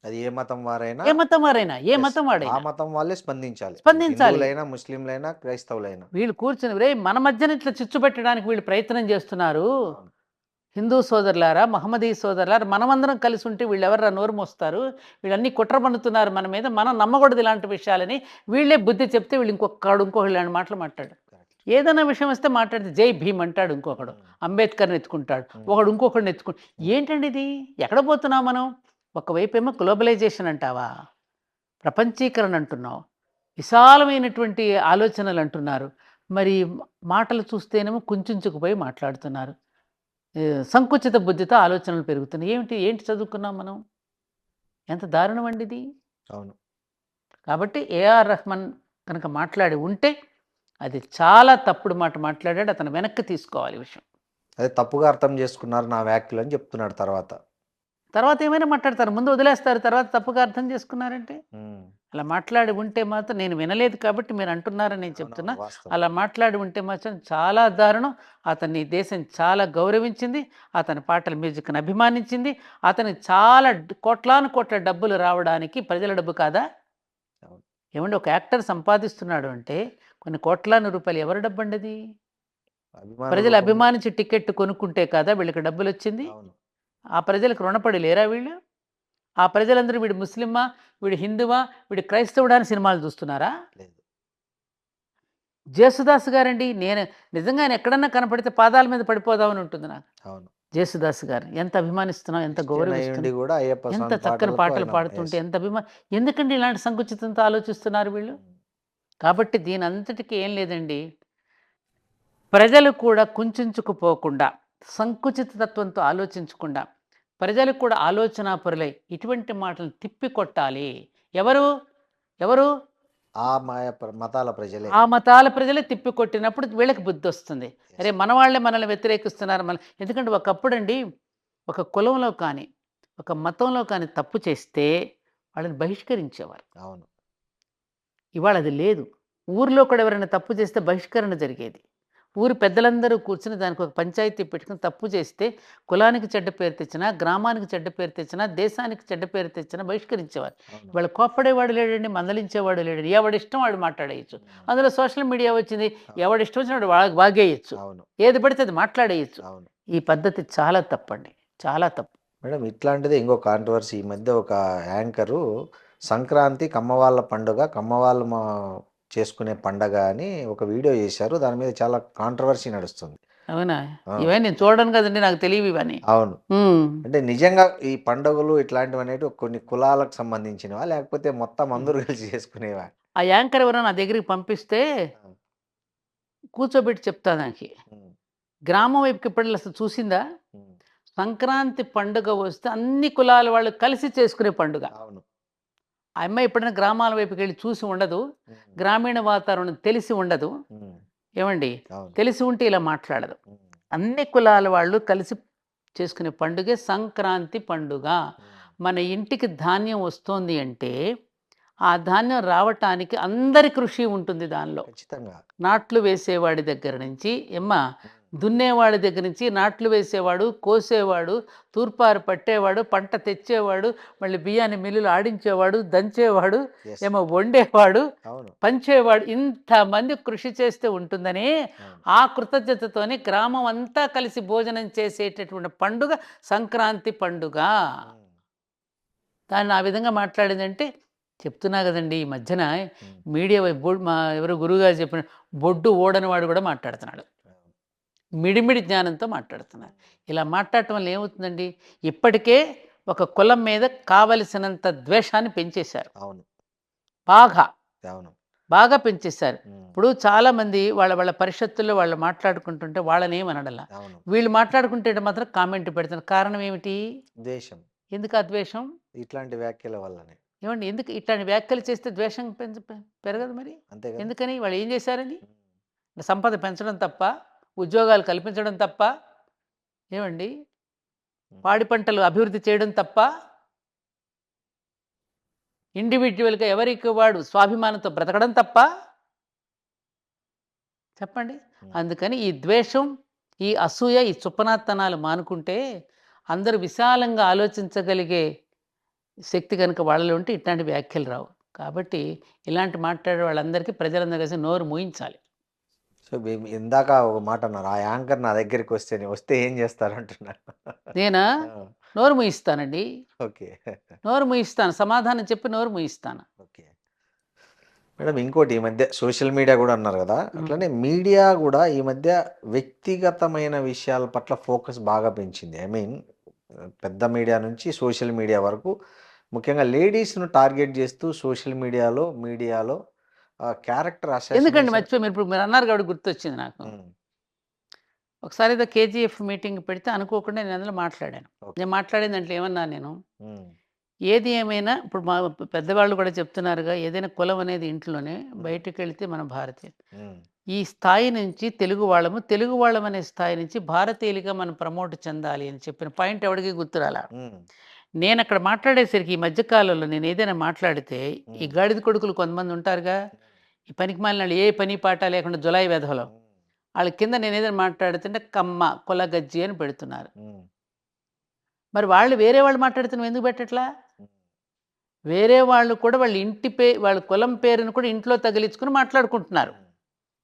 అది ఏ మతం వారైనా, ఏ మతం వారైనా, ఏ yes, మతం ఆ వాడైనా మతం వాళ్ళే స్పందించాలి. స్పందించాలి. హిందువులైనా, ముస్లింలైనా, క్రైస్తవులైనా. వీళ్ళు కూర్చుని రే మన మధ్యన ఇట్లా చిచ్చు పెట్టడానికి వీళ్ళు ప్రయత్నం చేస్తున్నారు. అవును. హిందూ సోదరులారా, మహమ్మదీ సోదరులారా, మనమందరం కలిసి ఉంటే వీళ్ళు ఎవర్రా నోరు మోస్తారు, వీళ్ళన్నీ కుట్ర పన్నుతున్నారు మన మీద, మనం నమ్మకూడదు ఇలాంటి విషయాలని వీళ్ళే బుద్ధి చెప్తే వీళ్ళు ఇంకొకళ్ళు ఇలాంటి మాటలు మాట్లాడు. కరెక్ట్. ఏదైనా విషయం వస్తే మాట్లాడితే జై భీమ్ అంటాడు ఇంకొకడు, అంబేద్కర్ని ఎత్తుకుంటాడు, ఒకడు ఇంకొకడిని ఎత్తుకుంటాడు. ఏంటండి ఇది? ఎక్కడ పోతున్నాం మనం? ఒకవైపు ఏమో గ్లోబలైజేషన్ అంటావా, ప్రపంచీకరణ అంటున్నావు, విశాలమైనటువంటి ఆలోచనలు అంటున్నారు, మరి మాటలు చూస్తేనేమో కుంచుకుపోయి మాట్లాడుతున్నారు. సంకుచిత బుద్ధితో ఆలోచనలు పెరుగుతున్నాయి. ఏంటి ఏంటి చదువుకున్నాం మనం? ఎంత దారుణం అండి ఇది. అవును. కాబట్టి ఏఆర్ రెహమాన్ కనుక మాట్లాడి ఉంటే అది చాలా తప్పుడు మాట మాట్లాడాడు, అతను వెనక్కి తీసుకోవాలి ఈ విషయం. అదే తప్పుగా అర్థం చేసుకున్నారు నా వ్యాఖ్యలు అని చెప్తున్నాడు తర్వాత. తర్వాత ఏమైనా మాట్లాడతారు, ముందు వదిలేస్తారు, తర్వాత తప్పుగా అర్థం చేసుకున్నారంటే. ఉమ్. అలా మాట్లాడి ఉంటే మాత్రం, నేను వినలేదు కాబట్టి మీరు అంటున్నారని నేను చెప్తున్నా, అవునవును, వాస్తవం. అలా మాట్లాడి ఉంటే మాత్రం చాలా దారుణం. అతన్ని దేశం చాలా గౌరవించింది, అతని పాటల మ్యూజిక్ని అభిమానించింది, అతనికి చాలా కోట్లాను కోట్ల డబ్బులు రావడానికి, ప్రజల డబ్బు కాదా అవును. ఏమండి? ఒక యాక్టర్ సంపాదిస్తున్నాడు అంటే కొన్ని కోట్లాను రూపాయలు ఎవరి డబ్బు అండి అది? అభిమాన ప్రజలు రూపంలో. అభిమానించి టికెట్ కొనుక్కుంటే కదా వీళ్ళకి డబ్బులు వచ్చింది. అవును. ఆ ప్రజలకు రుణపడి లేరా వీళ్ళు? ఆ ప్రజలందరూ వీడు ముస్లిమా, వీడు హిందువా, వీడు క్రైస్తవుడా అని సినిమాలు చూస్తున్నారా? లేదు. జేసుదాస్ గారండి, నేను నిజంగా ఆయన ఎక్కడన్నా కనపడితే పాదాల మీద పడిపోదామని ఉంటుంది నాకు. అవును. జేసుదాస్ గారు ఎంత అభిమానిస్తున్నాం, ఎంత క్రిస్టియన్ అయ్యుండి గౌరవిస్తున్నాం, కూడా అయ్యప్ప ఎంత స్వామి చక్కని పాటలకు పాటలు ఆయన పాడుతుంటే yes. ఎంత ఎందుకండి ఇలాంటి సంకుచితంతో ఆలోచిస్తున్నారు వీళ్ళు? కాబట్టి దీని అంతటికి ఏం లేదండి, ప్రజలు కూడా కుంచుకుపోకుండా, సంకుచిత తత్వంతో ఆలోచించకుండా, ప్రజలు కూడా ఆలోచనాపరులై ఇటువంటి మాటలు తిప్పికొట్టాలి. ఎవరు ఎవరు? ఆ మతాల ప్రజలే. ఆ మతాల ప్రజలే తిప్పికొట్టినప్పుడు వీళ్ళకి బుద్ధి వస్తుంది. Yes. అరే మన వాళ్ళే మనల్ని వ్యతిరేకిస్తున్నారు మన. ఎందుకంటే ఒకప్పుడండి, ఒక కులంలో కానీ ఒక మతంలో కానీ తప్పు చేస్తే వాళ్ళని బహిష్కరించేవారు. అవును. ఇవాళ అది లేదు. ఊరిలో కూడా ఎవరైనా తప్పు చేస్తే బహిష్కరణ జరిగేది. ఊరి పెద్దలందరూ కూర్చుని దానికి ఒక పంచాయతీ పెట్టుకుని తప్పు చేస్తే కులానికి చెడ్డ పేరు తెచ్చినా, గ్రామానికి చెడ్డ పేరు తెచ్చినా, దేశానికి చెడ్డ పేరు తెచ్చినా బహిష్కరించేవారు. అవును. ఇవాళ కోప్పడేవాడు లేడండి, మందలించేవాడు లేడండి. ఎవడిష్టం వాడు మాట్లాడేయచ్చు. అందులో సోషల్ మీడియా వచ్చింది, ఎవడిష్టం వచ్చినప్పుడు వాగేయచ్చు, అవును. ఏది పడితే అది మాట్లాడేయచ్చు. అవును. ఈ పద్ధతి చాలా తప్పండి, చాలా తప్పు. మేడం, ఇట్లాంటిదే ఇంకో కాంట్రవర్సీ. ఈ మధ్య ఒక యాంకరు సంక్రాంతి కమ్మవాళ్ళ పండుగ, కమ్మవాళ్ళు చేసుకునే పండగ అని ఒక వీడియో చేశారు. దాని మీద చాలా కాంట్రవర్సీ నడుస్తుంది. అవునా? ఆ. ఇవన్నీ నేను చూడను కదండి, నాకు తెలియవు ఇవన్నీ. అవును. అంటే నిజంగా ఈ పండుగలు ఇట్లాంటివి అనేవి కొన్ని కులాలకు సంబంధించినవా, లేకపోతే మొత్తం అందరూ కలిసి చేసుకునేవా? ఆ యాంకర్ ఎవరో నా దగ్గరికి పంపిస్తే ఆ. కూర్చోబెట్టి చెప్తా దానికి. ఉమ్. గ్రామం వైపుకి ఎప్పుడైనా అసలు చూసిందా? ఉమ్. సంక్రాంతి పండుగ వస్తే అన్ని కులాల వాళ్ళు కలిసి చేసుకునే పండుగ. అవును. ఆ అమ్మాయి ఎప్పుడైనా గ్రామాల వైపుకి వెళ్ళి చూసి ఉండదు, ఉమ్. గ్రామీణ వాతావరణం తెలిసి ఉండదు. ఉమ్. ఏమండి? అవును. తెలిసి ఉంటే ఇలా మాట్లాడదు. ఉమ్. అన్ని కులాల వాళ్ళు కలిసి చేసుకునే పండుగే సంక్రాంతి పండుగ. ఉమ్. మన ఇంటికి ధాన్యం వస్తోంది అంటే ఆ ధాన్యం రావటానికి అందరి కృషి ఉంటుంది దానిలో. ఖచ్చితంగా. నాట్లు వేసేవాడి దగ్గర నుంచి ఉమ్. దున్నేవాడి దగ్గర నుంచి, నాట్లు వేసేవాడు, కోసేవాడు, తూర్పారు పట్టేవాడు, పంట తెచ్చేవాడు, మళ్ళీ బియ్యాన్ని మిల్లులు ఆడించేవాడు, దంచేవాడు, Yes. వండేవాడు, అవును. పంచేవాడు, ఇంతమంది కృషి చేస్తే ఉంటుందని అవును. ఆ కృతజ్ఞతతోని గ్రామం అంతా కలిసి భోజనం చేసేటటువంటి పండుగ సంక్రాంతి పండుగ. ఉమ్. దాన్ని ఆ విధంగా మాట్లాడిందంటే చెప్తున్నా కదండి, ఈ మధ్యన ఉమ్. మీడియా మా ఎవరో గురువుగారు చెప్పిన బొడ్డు ఓడని వాడు కూడా మాట్లాడుతున్నాడు. అవును. మిడిమిడి జ్ఞానంతో మాట్లాడుతున్నారు. ఇలా మాట్లాడటం వల్ల ఏమవుతుందండి, ఇప్పటికే ఒక కులం మీద కావలసినంత ద్వేషాన్ని పెంచేశారు. అవును. బాగా అవును. బాగా పెంచేశారు. ఉమ్. ఇప్పుడు చాలామంది వాళ్ళ వాళ్ళ పరిషత్తుల్లో వాళ్ళు మాట్లాడుకుంటుంటే వాళ్ళని ఏమనడలా, అవును. వీళ్ళు మాట్లాడుకుంటే మాత్రం కామెంట్ పెడుతున్నారు. కారణం ఏమిటి? ద్వేషం. ఎందుకు ఆ ద్వేషం? ఇట్లాంటి వ్యాఖ్యల వల్లనే. ఏమండి ఎందుకు ఇట్లాంటి వ్యాఖ్యలు చేస్తే ద్వేషం పెరగదు మరి? అంతే కదా. ఎందుకని? వాళ్ళు ఏం చేశారని? సంపద పెంచడం తప్ప, ఉద్యోగాలు కల్పించడం తప్ప, ఏమండి పాడి పంటలు అభివృద్ధి చేయడం తప్ప, ఇండివిడ్యువల్‌గా ఎవరికి వాడు స్వాభిమానంతో బ్రతకడం తప్ప? చెప్పండి. అందుకని ఈ ద్వేషం, ఈ అసూయ, ఈ చుప్పనాత్తనాలు మానుకుంటే అందరూ విశాలంగా ఆలోచించగలిగే శక్తి కనుక వాళ్ళలో ఉంటే ఇట్లాంటి వ్యాఖ్యలు రావు. కాబట్టి ఇలాంటి మాట్లాడే వాళ్ళందరికీ ప్రజలందరూ కలిసి నోరు మూయించాలి. సో, ఇందాక ఒక మాట అన్నారు. ఆ యాంకర్ నా దగ్గరికి వస్తే ఏం చేస్తారంటున్నారు? నేనా? ఆ! నోరు మూయిస్తానండి. ఓకే. నోరు మూయిస్తాను. సమాధానం చెప్పి నోరు మూయిస్తాను. ఓకే. మేడం ఇంకోటి ఈ మధ్య సోషల్ మీడియా కూడా అన్నారు కదా, అట్లనే మీడియా కూడా ఈ మధ్య వ్యక్తిగతమైన విషయాల పట్ల ఫోకస్ బాగా పెంచింది. ఐ మీన్ పెద్ద మీడియా నుంచి సోషల్ మీడియా వరకు ముఖ్యంగా లేడీస్ను టార్గెట్ చేస్తూ సోషల్ మీడియాలో క్యారెక్టర్ ఎందుకండి అసాసినేషన్. మర్చిపోయి మీరు అన్నారు కాబట్టి గుర్తొచ్చింది నాకు. ఒకసారి ఏదో కేజీఎఫ్ మీటింగ్ పెడితే అనుకోకుండా నేను అందులో మాట్లాడాను. నేను మాట్లాడిన దాంట్లో ఏమన్నాను నేను? ఏది ఏమైనా ఇప్పుడు మా పెద్దవాళ్ళు కూడా చెప్తున్నారుగా, ఏదైనా కులం అనేది ఇంట్లోనే, బయటికెళ్తే మనం భారతీయులు. ఈ స్థాయి నుంచి తెలుగు వాళ్ళం అనే స్థాయి నుంచి భారతీయులుగా మనం ప్రమోట్ చెందాలి అని చెప్పిన పాయింట్ ఎవడికి గుర్తురాలా. నేను అక్కడ మాట్లాడేసరికి ఈ మధ్య కాలంలో నేను ఏదైనా మాట్లాడితే ఈ గాడిద కొడుకులు కొంతమంది ఉంటారుగా, ఈ పనికి మాలిన ఏ పని పాట లేకుండా జులాయి వెధవలో, వాళ్ళ కింద నేను ఏదైనా మాట్లాడుతుంటే కమ్మ కుల గజ్జి అని పెడుతున్నారు. మరి వాళ్ళు వేరే వాళ్ళు మాట్లాడుతున్న ఎందుకు పెట్టట్లా? వేరే వాళ్ళు కూడా వాళ్ళ ఇంటి వాళ్ళ కులం పేరును కూడా ఇంట్లో తగిలించుకుని మాట్లాడుకుంటున్నారు,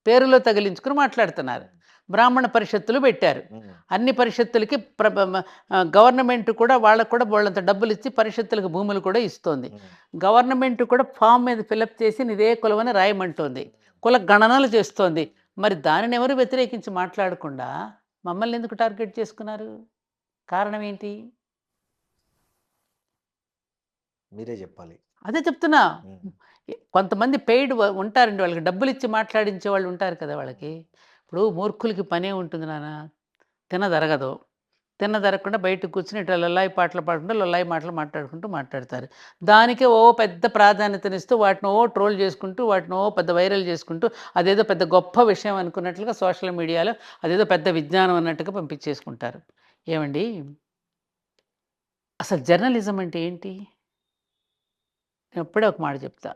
పేరులో తగిలించుకుని మాట్లాడుతున్నారు. బ్రాహ్మణ పరిషత్తులు పెట్టారు. అన్ని పరిషత్తులకి గవర్నమెంట్ కూడా వాళ్ళకు కూడా వాళ్ళంత డబ్బులు ఇచ్చి పరిషత్తులకు భూములు కూడా ఇస్తోంది. గవర్నమెంట్ కూడా ఫామ్ మీద ఫిలప్ చేసి ఇదే కులం అని రాయమంటోంది, కుల గణనలు చేస్తోంది. మరి దానిని ఎవరు వ్యతిరేకించి మాట్లాడకుండా మమ్మల్ని ఎందుకు టార్గెట్ చేసుకున్నారు? కారణం ఏంటి? మీరే చెప్పాలి. అదే చెప్తున్నా. కొంతమంది పెయిడ్ ఉంటారండి, వాళ్ళకి డబ్బులు ఇచ్చి మాట్లాడించే వాళ్ళు ఉంటారు కదా. వాళ్ళకి ఇప్పుడు మూర్ఖులకి పనే ఉంటుంది నాన్న, తినదరగదు. తిన్నదరగకుండా బయటకు కూర్చుని ఇట్లా లొల్లాయి పాటలు పాడుకుంటూ లొల్లాయి మాటలు మాట్లాడుతారు. దానికే పెద్ద ప్రాధాన్యతనిస్తూ వాటిని ట్రోల్ చేసుకుంటూ వాటిని పెద్ద వైరల్ చేసుకుంటూ అదేదో పెద్ద గొప్ప విషయం అనుకున్నట్లుగా సోషల్ మీడియాలో అదేదో పెద్ద విజ్ఞానం అన్నట్టుగా పంపించేసుకుంటారు. ఏమండి అసలు జర్నలిజం అంటే ఏంటి? నేను ఎప్పుడే ఒక మాట చెప్తా.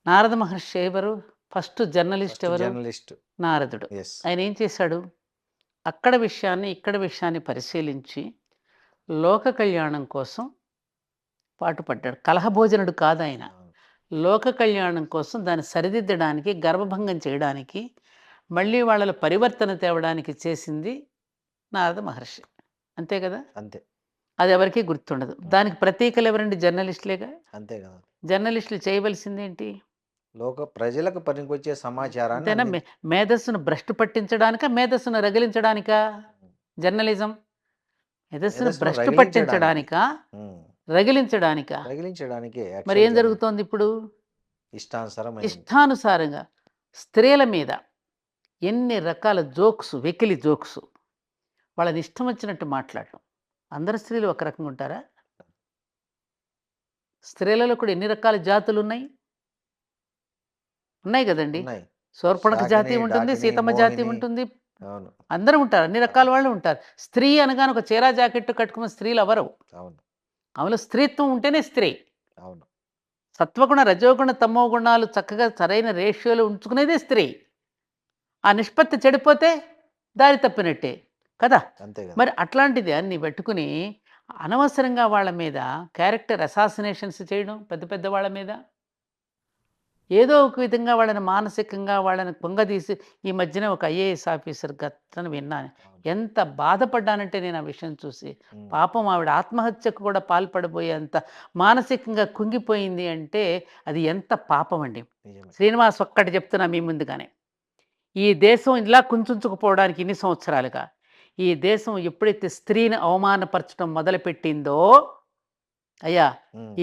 నారద మహర్షి ఎవరు? ఫస్ట్ జర్నలిస్ట్ ఎవరు? జర్నలిస్ట్ నారదుడు. ఆయన ఏం చేశాడు? అక్కడ విషయాన్ని ఇక్కడ విషయాన్ని పరిశీలించి లోక కళ్యాణం కోసం పాటుపడ్డాడు. కలహభోజనుడు కాదు ఆయన. లోక కళ్యాణం కోసం దాన్ని సరిదిద్దడానికి, గర్భభంగం చేయడానికి, మళ్ళీ వాళ్ళ పరివర్తన తేవడానికి చేసింది నారద మహర్షి. అంతే కదా? అంతే. అది ఎవరికీ గుర్తుండదు. దానికి ప్రతీకలు ఎవరండి? జర్నలిస్టులేగా. అంతే కదా. జర్నలిస్టులు చేయవలసిందేంటి? ప్రజలకు పనికొచ్చే సమాచారాన్ని అంతేనా? మేధస్సును భ్రష్టు పట్టించడానికా, మేధస్సును రగిలించడానికా జర్నలిజం? మేధస్సును భ్రష్టు పట్టించడానికా, రగిలించడానికా? రగిలించడానికే. మరి ఏం జరుగుతోంది ఇప్పుడు? ఇష్టానుసారంగా స్త్రీల మీద ఎన్ని రకాల జోక్స్, వెకిలి జోక్స్, వాళ్ళని ఇష్టం వచ్చినట్టు మాట్లాడటం. అందరు స్త్రీలు ఒక రకంగా ఉంటారా? స్త్రీలలో కూడా ఎన్ని రకాల జాతులు ఉన్నాయి కదండి. శూర్పణఖ జాతి ఉంటుంది, సీతమ్మ జాతి ఉంటుంది, అందరూ ఉంటారు, అన్ని రకాల వాళ్ళు ఉంటారు. స్త్రీ అనగానే ఒక చీరా జాకెట్ కట్టుకున్న స్త్రీలు ఎవరు? అవును, స్త్రీత్వం ఉంటేనే స్త్రీ. సత్వగుణ రజోగుణ తమో గుణాలు చక్కగా సరైన రేషియోలో ఉంచుకునేదే స్త్రీ. ఆ నిష్పత్తి చెడిపోతే దారి తప్పినట్టే కదా. మరి అట్లాంటిది అన్ని పెట్టుకుని అనవసరంగా వాళ్ళ మీద క్యారెక్టర్ అసాసినేషన్స్ చేయడం, పెద్ద పెద్ద వాళ్ళ మీద ఏదో ఒక విధంగా వాళ్ళని మానసికంగా వాళ్ళని పొంగదీసి. ఈ మధ్యన ఒక ఐఏఎస్ ఆఫీసర్ గతను విన్నాను, ఎంత బాధపడ్డానంటే నేను ఆ విషయం చూసి. పాపం ఆవిడ ఆత్మహత్యకు కూడా పాల్పడబోయేంత మానసికంగా కుంగిపోయింది అంటే అది ఎంత పాపం అండి. శ్రీనివాస్ ఒక్కటి చెప్తున్నా మీ ముందుగానే, ఈ దేశం ఇలా కుంచుకుపోవడానికి ఇన్ని సంవత్సరాలుగా ఈ దేశం ఎప్పుడైతే స్త్రీని అవమానపరచడం మొదలుపెట్టిందో అయ్యా,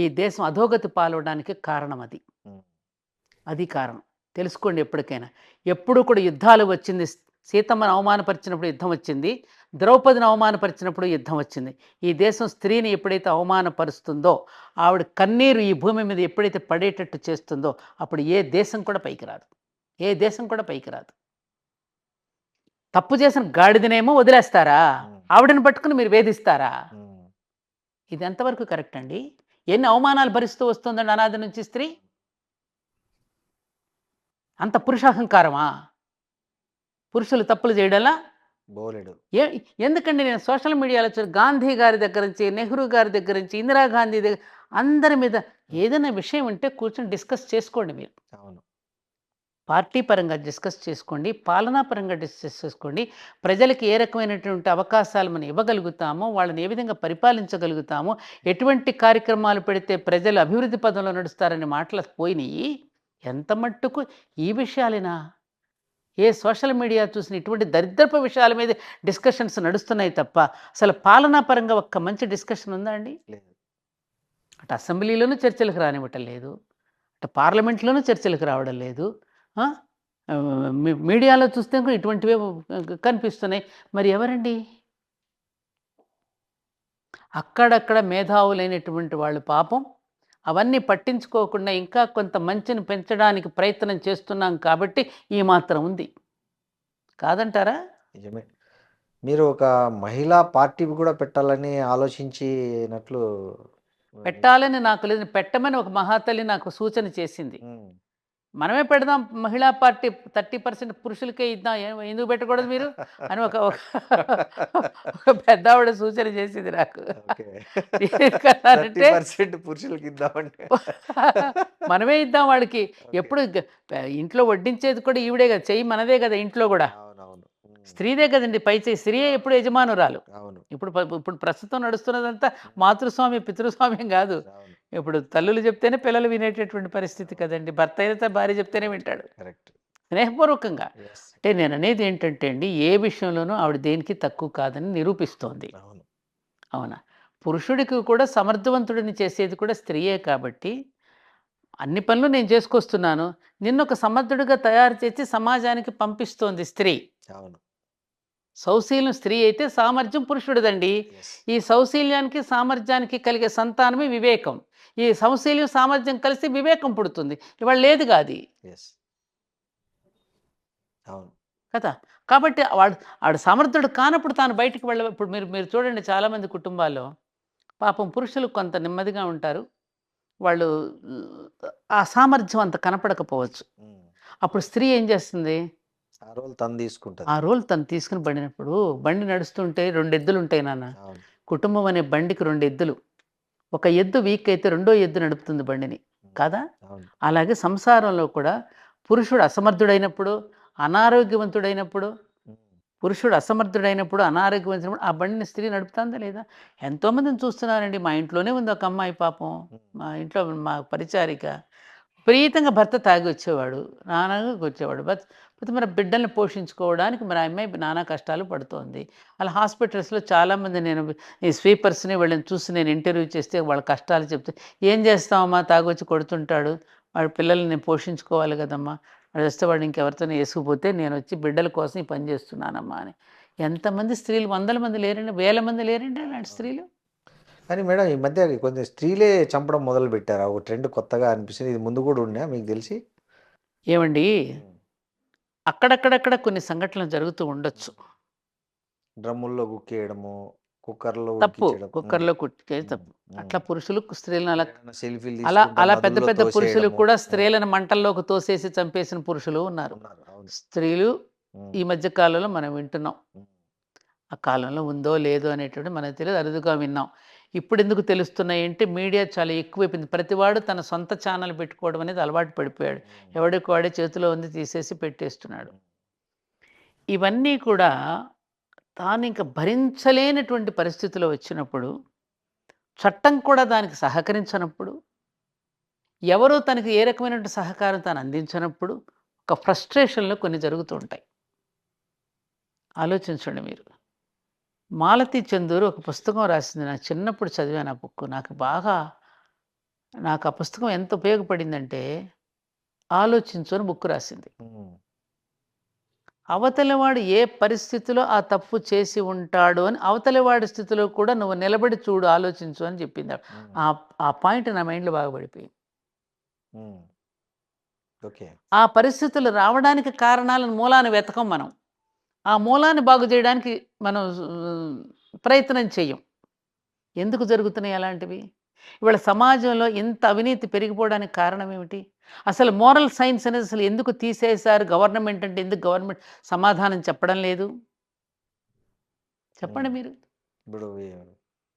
ఈ దేశం అధోగతి పాలవడానికి కారణం అది కారణం తెలుసుకోండి. ఎప్పటికైనా ఎప్పుడు కూడా యుద్ధాలు వచ్చింది సీతమ్మను అవమానపరిచినప్పుడు యుద్ధం వచ్చింది, ద్రౌపదిని అవమానపరిచినప్పుడు యుద్ధం వచ్చింది. ఈ దేశం స్త్రీని ఎప్పుడైతే అవమానపరుస్తుందో, ఆవిడ కన్నీరు ఈ భూమి మీద ఎప్పుడైతే పడేటట్టు చేస్తుందో, అప్పుడు ఏ దేశం కూడా పైకి రాదు. ఏ దేశం కూడా పైకి రాదు. తప్పు చేసిన గాడిదనేమో వదిలేస్తారా? ఆవిడని పట్టుకుని మీరు వేధిస్తారా? ఇది ఎంతవరకు కరెక్ట్ అండి? ఎన్ని అవమానాలు భరిస్తూ వస్తుందండి అనాది నుంచి స్త్రీ? అంత పురుషాహంకారమా? పురుషులు తప్పులు చేయడంలా? బోలెడు. ఎందుకండి నేను సోషల్ మీడియాలో గాంధీ గారి దగ్గర నుంచి, నెహ్రూ గారి దగ్గర నుంచి, ఇందిరాగాంధీ దగ్గర అందరి మీద ఏదైనా విషయం ఉంటే కూర్చొని డిస్కస్ చేసుకోండి మీరు. అవును. పార్టీ పరంగా డిస్కస్ చేసుకోండి, పాలనా పరంగా డిస్కస్ చేసుకోండి. ప్రజలకి ఏ రకమైనటువంటి అవకాశాలు మనం ఇవ్వగలుగుతామో, వాళ్ళని ఏ విధంగా పరిపాలించగలుగుతామో, ఎటువంటి కార్యక్రమాలు పెడితే ప్రజలు అభివృద్ధి పదంలో నడుస్తారనే మాటలు పోయినాయి. ఎంత మట్టుకు ఈ విషయాలేనా? ఏ సోషల్ మీడియా చూసిన ఇటువంటి దరిద్రపు విషయాల మీద డిస్కషన్స్ నడుస్తున్నాయి తప్ప, అసలు పాలనా పరంగా ఒక్క మంచి డిస్కషన్ ఉందా అండి? లేదు. అటు అసెంబ్లీలోనూ చర్చలకు రానివ్వటం లేదు, అటు పార్లమెంట్లోనూ చర్చలకు రావడం లేదు. మీడియాలో చూస్తే కూడా ఇటువంటివే కనిపిస్తున్నాయి. మరి ఎవరండి? అక్కడక్కడ మేధావులైనటువంటి వాళ్ళు పాపం అవన్నీ పట్టించుకోకుండా ఇంకా కొంత మంచిని పెంచడానికి ప్రయత్నం చేస్తున్నాం కాబట్టి ఈ మాత్రం ఉంది. కాదంటారా? నిజమే. మీరు ఒక మహిళా పార్టీ కూడా పెట్టాలని ఆలోచించినట్లు పెట్టాలని నాకు లేదు. పెట్టమని ఒక మహాతల్లి నాకు సూచన చేసింది. మనమే పెడదాం మహిళా పార్టీ, 30% పురుషులకే ఇద్దాం, ఎందుకు పెట్టకూడదు మీరు అని ఒక పెద్ద ఆవిడ సూచన చేసింది నాకు. పురుషులకి ఇద్దామంటే మనమే ఇద్దాం వాళ్ళకి. ఎప్పుడు ఇంట్లో వడ్డించేది కూడా ఈవిడే కదా, చెయ్యి మనదే కదా ఇంట్లో కూడా. స్త్రీదే కదండి పై చేయి. స్త్రీయే ఎప్పుడు యజమానురాలు. ఇప్పుడు ఇప్పుడు ప్రస్తుతం నడుస్తున్నదంతా మాతృస్వామ్యం పితృస్వామ్యం కాదు. ఇప్పుడు తల్లులు చెప్తేనే పిల్లలు వినేటటువంటి పరిస్థితి కదండి. భర్త అయితే భార్య చెప్తేనే వింటాడు స్నేహపూర్వకంగా. అంటే నేను అనేది ఏంటంటే అండి, ఏ విషయంలోనూ ఆవిడ దేనికి తక్కువ కాదని నిరూపిస్తోంది. అవునా? పురుషుడికి కూడా సమర్థవంతుడిని చేసేది కూడా స్త్రీయే కాబట్టి అన్ని పనులు నేను చేసుకొస్తున్నాను, నిన్ను ఒక సమర్థుడిగా తయారు చేసి సమాజానికి పంపిస్తోంది స్త్రీ. సౌశీల్యం స్త్రీ అయితే సామర్థ్యం పురుషుడిదండి. ఈ సౌశీల్యానికి సామర్థ్యానికి కలిగే సంతానమే వివేకం. ఈ సౌశీల్యం సామర్థ్యం కలిసి వివేకం పుడుతుంది. ఇవాళ లేదుగా అది కదా. కాబట్టి వాడు సమర్థుడు కానప్పుడు తాను బయటికి ఇప్పుడు మీరు చూడండి, చాలామంది కుటుంబాల్లో పాపం పురుషులు కొంత నెమ్మదిగా ఉంటారు, వాళ్ళు ఆ సామర్థ్యం అంత కనపడకపోవచ్చు. అప్పుడు స్త్రీ ఏం చేస్తుంది? ఆ రోల్ తను తీసుకుని పడినప్పుడు, బండి నడుస్తుంటే 2 ఎద్దులు ఉంటాయి నాన్న. కుటుంబం అనే బండికి 2 ఎద్దులు. ఒక ఎద్దు వీక్ అయితే రెండో ఎద్దు నడుపుతుంది బండిని కాదా? అలాగే సంసారంలో కూడా పురుషుడు అసమర్థుడైనప్పుడు, అనారోగ్యవంతుడైనప్పుడు, అనారోగ్యవంతుడైనప్పుడు ఆ బండిని స్త్రీ నడుపుతుందా లేదా? ఎంతోమందిని చూస్తున్నారండి. మా ఇంట్లోనే ఉంది ఒక అమ్మాయి పాపం, మా ఇంట్లో మా పరిచారిక. విపరీతంగా భర్త తాగి వచ్చేవాడు, నాన్నగా వచ్చేవాడు. మరి బిడ్డల్ని పోషించుకోవడానికి మరి ఆ అమ్మాయి నానా కష్టాలు పడుతోంది. అలా హాస్పిటల్స్లో చాలామంది నేను ఈ స్వీపర్స్ని వీళ్ళని చూసి నేను ఇంటర్వ్యూ చేస్తే వాళ్ళ కష్టాలు చెప్తే, ఏం చేస్తామమ్మా, తాగొచ్చి కొడుతుంటాడు, వాడి పిల్లల్ని నేను పోషించుకోవాలి కదమ్మా, వాడు వస్తే వాడు ఇంకెవరితోనే వేసుకుపోతే నేను వచ్చి బిడ్డల కోసం ఈ పని చేస్తున్నానమ్మా అని. ఎంతమంది స్త్రీలు, 100 మంది లేరండి, 1000 మంది లేరండి అలాంటి స్త్రీలు. కానీ మేడం ఈ మధ్య కొంచెం స్త్రీలే చంపడం మొదలు పెట్టారు. ఒక ట్రెండ్ కొత్తగా అనిపిస్తుంది. ఇది ముందు కూడా ఉన్నా మీకు తెలిసి? ఏమండి, అక్కడక్కడక్కడ కొన్ని సంఘటనలు జరుగుతూ ఉండొచ్చు. డ్రమ్ముల్లో కుక్కేయడము, కుక్కర్లో కుక్కే తప్పు. అట్లా పురుషులు స్త్రీలను అలా పెద్ద పెద్ద పురుషులు కూడా స్త్రీలను మంటల్లోకి తోసేసి చంపేసిన పురుషులు ఉన్నారు. స్త్రీలు ఈ మధ్య కాలంలో మనం వింటున్నాం. ఆ కాలంలో ఉందో లేదో అనేటువంటి మనకు తెలియదు, అరుదుగా విన్నాం. ఇప్పుడు ఎందుకు తెలుస్తున్నాయి అంటే మీడియా చాలా ఎక్కువైపోయింది. ప్రతివాడు తన సొంత ఛానల్ పెట్టుకోవడం అనేది అలవాటు పడిపోయాడు. ఎవడికి వాడే చేతిలో ఉంది తీసేసి పెట్టేస్తున్నాడు. ఇవన్నీ కూడా తాను ఇంకా భరించలేనటువంటి పరిస్థితిలో వచ్చినప్పుడు, చట్టం కూడా దానికి సహకరించినప్పుడు, ఎవరో తనకి ఏ రకమైనటువంటి సహకారం తాను అందించినప్పుడు ఒక ఫ్రస్ట్రేషన్లో కొన్ని జరుగుతూ ఉంటాయి. ఆలోచించండి మీరు. మాలతి చందూరు ఒక పుస్తకం రాసింది. నాకు చిన్నప్పుడు చదివాను ఆ బుక్. నాకు ఆ పుస్తకం ఎంత ఉపయోగపడిందంటే, ఆలోచించు అని బుక్ రాసింది. అవతలివాడు ఏ పరిస్థితిలో ఆ తప్పు చేసి ఉంటాడు అని అవతలివాడి స్థితిలో కూడా నువ్వు నిలబడి చూడు, ఆలోచించు అని చెప్పింది ఆవిడ. ఉమ్, ఆ ఆ పాయింట్ నా మైండ్లో బాగా పడిపోయింది. ఉమ్, ఓకే. ఆ పరిస్థితులు రావడానికి కారణాలను మూలాన్ని వెతకం మనం. ఆ మూలాన్ని బాగు చేయడానికి మనం ప్రయత్నం చెయ్యం. ఎందుకు జరుగుతున్నాయి అలాంటివి? ఇవాళ సమాజంలో ఇంత అవినీతి పెరిగిపోవడానికి కారణం ఏమిటి? అసలు మోరల్ సైన్స్ అనేది అసలు ఎందుకు తీసేశారు? గవర్నమెంట్ అంటే ఎందుకు గవర్నమెంట్ సమాధానం చెప్పడం లేదు? చెప్పండి ఉమ్, మీరు. ఇప్పుడు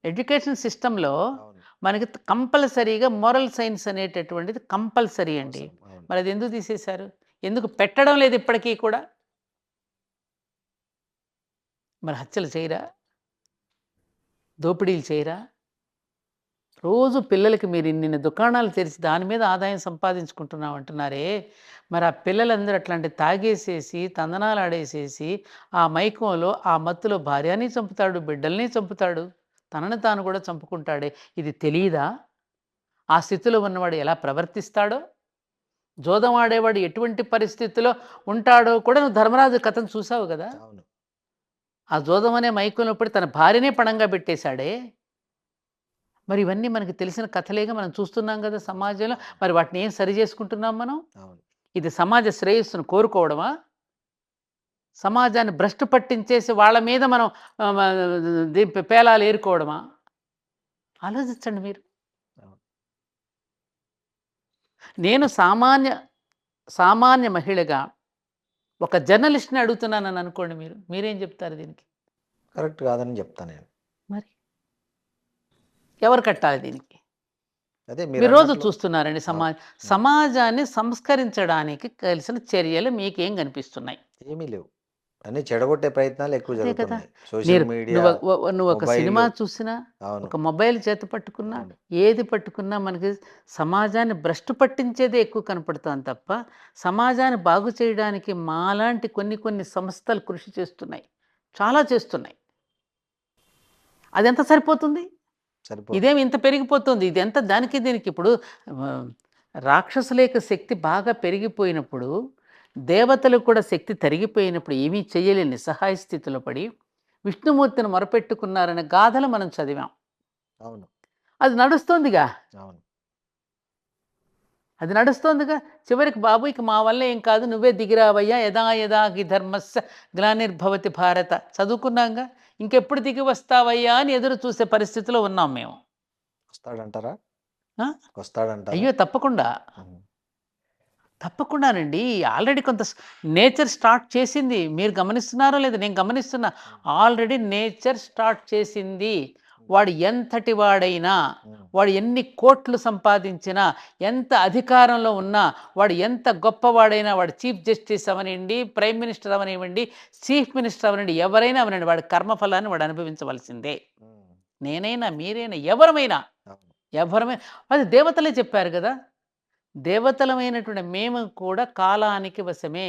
ఎడ్యుకేషన్ సిస్టంలో అవును, మనకి కంపల్సరీగా మోరల్ సైన్స్ అనేటటువంటిది కంపల్సరీ అండి. అవసరం, అవును. మరి అది ఎందుకు తీసేశారు? ఎందుకు పెట్టడం లేదు ఇప్పటికీ కూడా? మరి హత్యలు చేయరా? దోపిడీలు చేయరా? రోజు పిల్లలకి మీరు ఇన్నిన్ని దుకాణాలు తెరిచి దాని మీద ఆదాయం సంపాదించుకుంటున్నాం అంటున్నారే, మరి ఆ పిల్లలందరూ అట్లాంటి తాగేసేసి తందనాలు ఆడేసేసి ఆ మైకంలో ఆ మత్తులో భార్యని చంపుతాడు, బిడ్డల్ని చంపుతాడు, తనను తాను కూడా చంపుకుంటాడే. ఇది తెలియదా? ఆ స్థితిలో ఉన్నవాడు ఎలా ప్రవర్తిస్తాడో, జోదం ఆడేవాడు ఎటువంటి పరిస్థితిలో ఉంటాడో కూడా నువ్వు ధర్మరాజు కథను చూసావు కదా. అవును, ఆ జోదం అనే మైకంలో పడి తన భార్యనే పణంగా పెట్టేశాడే. మరి ఇవన్నీ మనకి తెలిసిన కథలేగా మనం చూస్తున్నాం కదా సమాజంలో. మరి వాటిని ఏం సరి చేసుకుంటున్నాం మనం? అవును, ఇది సమాజ శ్రేయస్సును కోరుకోవడమా? సమాజాన్ని భ్రష్టు పట్టించేసి వాళ్ళ మీద మనం పేలాలు ఏరుకోవడమా? ఆలోచించండి మీరు. అవును. నేను సామాన్య మహిళగా ఒక జర్నలిస్ట్ని అడుగుతున్నానని అనుకోండి, మీరేం చెప్తారు దీనికి? కరెక్ట్ కాదని చెప్తాను నేను. మరి ఎవరు కట్టాలి దీనికి? అదే మీరు రోజు అన్నట్లు. చూస్తున్నారండి అవును. సమాజాన్ని సంస్కరించడానికి కలిసిన చర్యలు మీకేం కనిపిస్తున్నాయి? ఏమీ లేవు. అన్నీ చెడగొట్టే ప్రయత్నాలు ఎక్కువ అదే కదా. జరుగుతున్నాయి. సోషల్ మీడియా, నువ్వు ఒక సినిమా మొబైలు. చూసినా, అవును, ఒక మొబైల్ చేత పట్టుకున్నా, అవును, ఏది పట్టుకున్నా మనకి సమాజాన్ని భ్రష్టు పట్టించేదే ఎక్కువ కనపడుతోంది తప్ప, సమాజాన్ని బాగు చేయడానికి మాలాంటి కొన్ని సంస్థలు కృషి చేస్తున్నాయి. చాలా చేస్తున్నాయి. అదెంత సరిపోతుంది? సరిపోదు. ఇదేమి ఇంత పెరిగిపోతుంది. ఇదెంత దానికి దీనికి ఇప్పుడు ఆహ్, రాక్షసుల యొక్క శక్తి బాగా పెరిగిపోయినప్పుడు, దేవతలకు కూడా శక్తి తరిగిపోయినప్పుడు ఏమీ చేయలేని నిస్సహాయ స్థితిలో పడి, విష్ణుమూర్తిని మొరపెట్టుకున్నారనే గాథలు మనం చదివాం. అవును, అది నడుస్తోందిగా. అవును, అది నడుస్తోందిగా. చివరికి బాబు ఇక మా వల్ల ఏం కాదు, నువ్వే దిగిరావయ్యా, యదా యదా హి ధర్మస్య గ్లానిర్భవతి భారత చదువుకున్నాంగా. ఇంకెప్పుడు దిగి వస్తావయ్యా అని ఎదురు చూసే పరిస్థితిలో ఉన్నాం మేము. వస్తాడంటారా? ఆ! వస్తాడంటారా? అయ్యో! తప్పకుండా. హ్మ్. తప్పకుండానండి. ఆల్రెడీ కొంత నేచర్ స్టార్ట్ చేసింది. మీరు గమనిస్తున్నారో లేదో, నేను గమనిస్తున్నా. హ్మ్. ఆల్రెడీ నేచర్ స్టార్ట్ చేసింది. వాడు ఎంతటి వాడైనా, హ్మ్. వాడు ఎన్ని కోట్లు సంపాదించినా, ఎంత అధికారంలో ఉన్నా, వాడు ఎంత గొప్పవాడైనా, వాడు చీఫ్ జస్టిస్ అవనివ్వండి, ప్రైమ్ మినిస్టర్ అవనివ్వండి, చీఫ్ మినిస్టర్ అవనండి, ఎవరైనా అవనండి, వాడి కర్మఫలాన్ని వాడు అనుభవించవలసిందే. హ్మ్. నేనైనా, మీరైనా, ఎవరమైనా, అవును, ఎవరమైనా. అది దేవతలే చెప్పారు గదా. దేవతలమైనటువంటి మేము కూడా కాలానికి వశమే.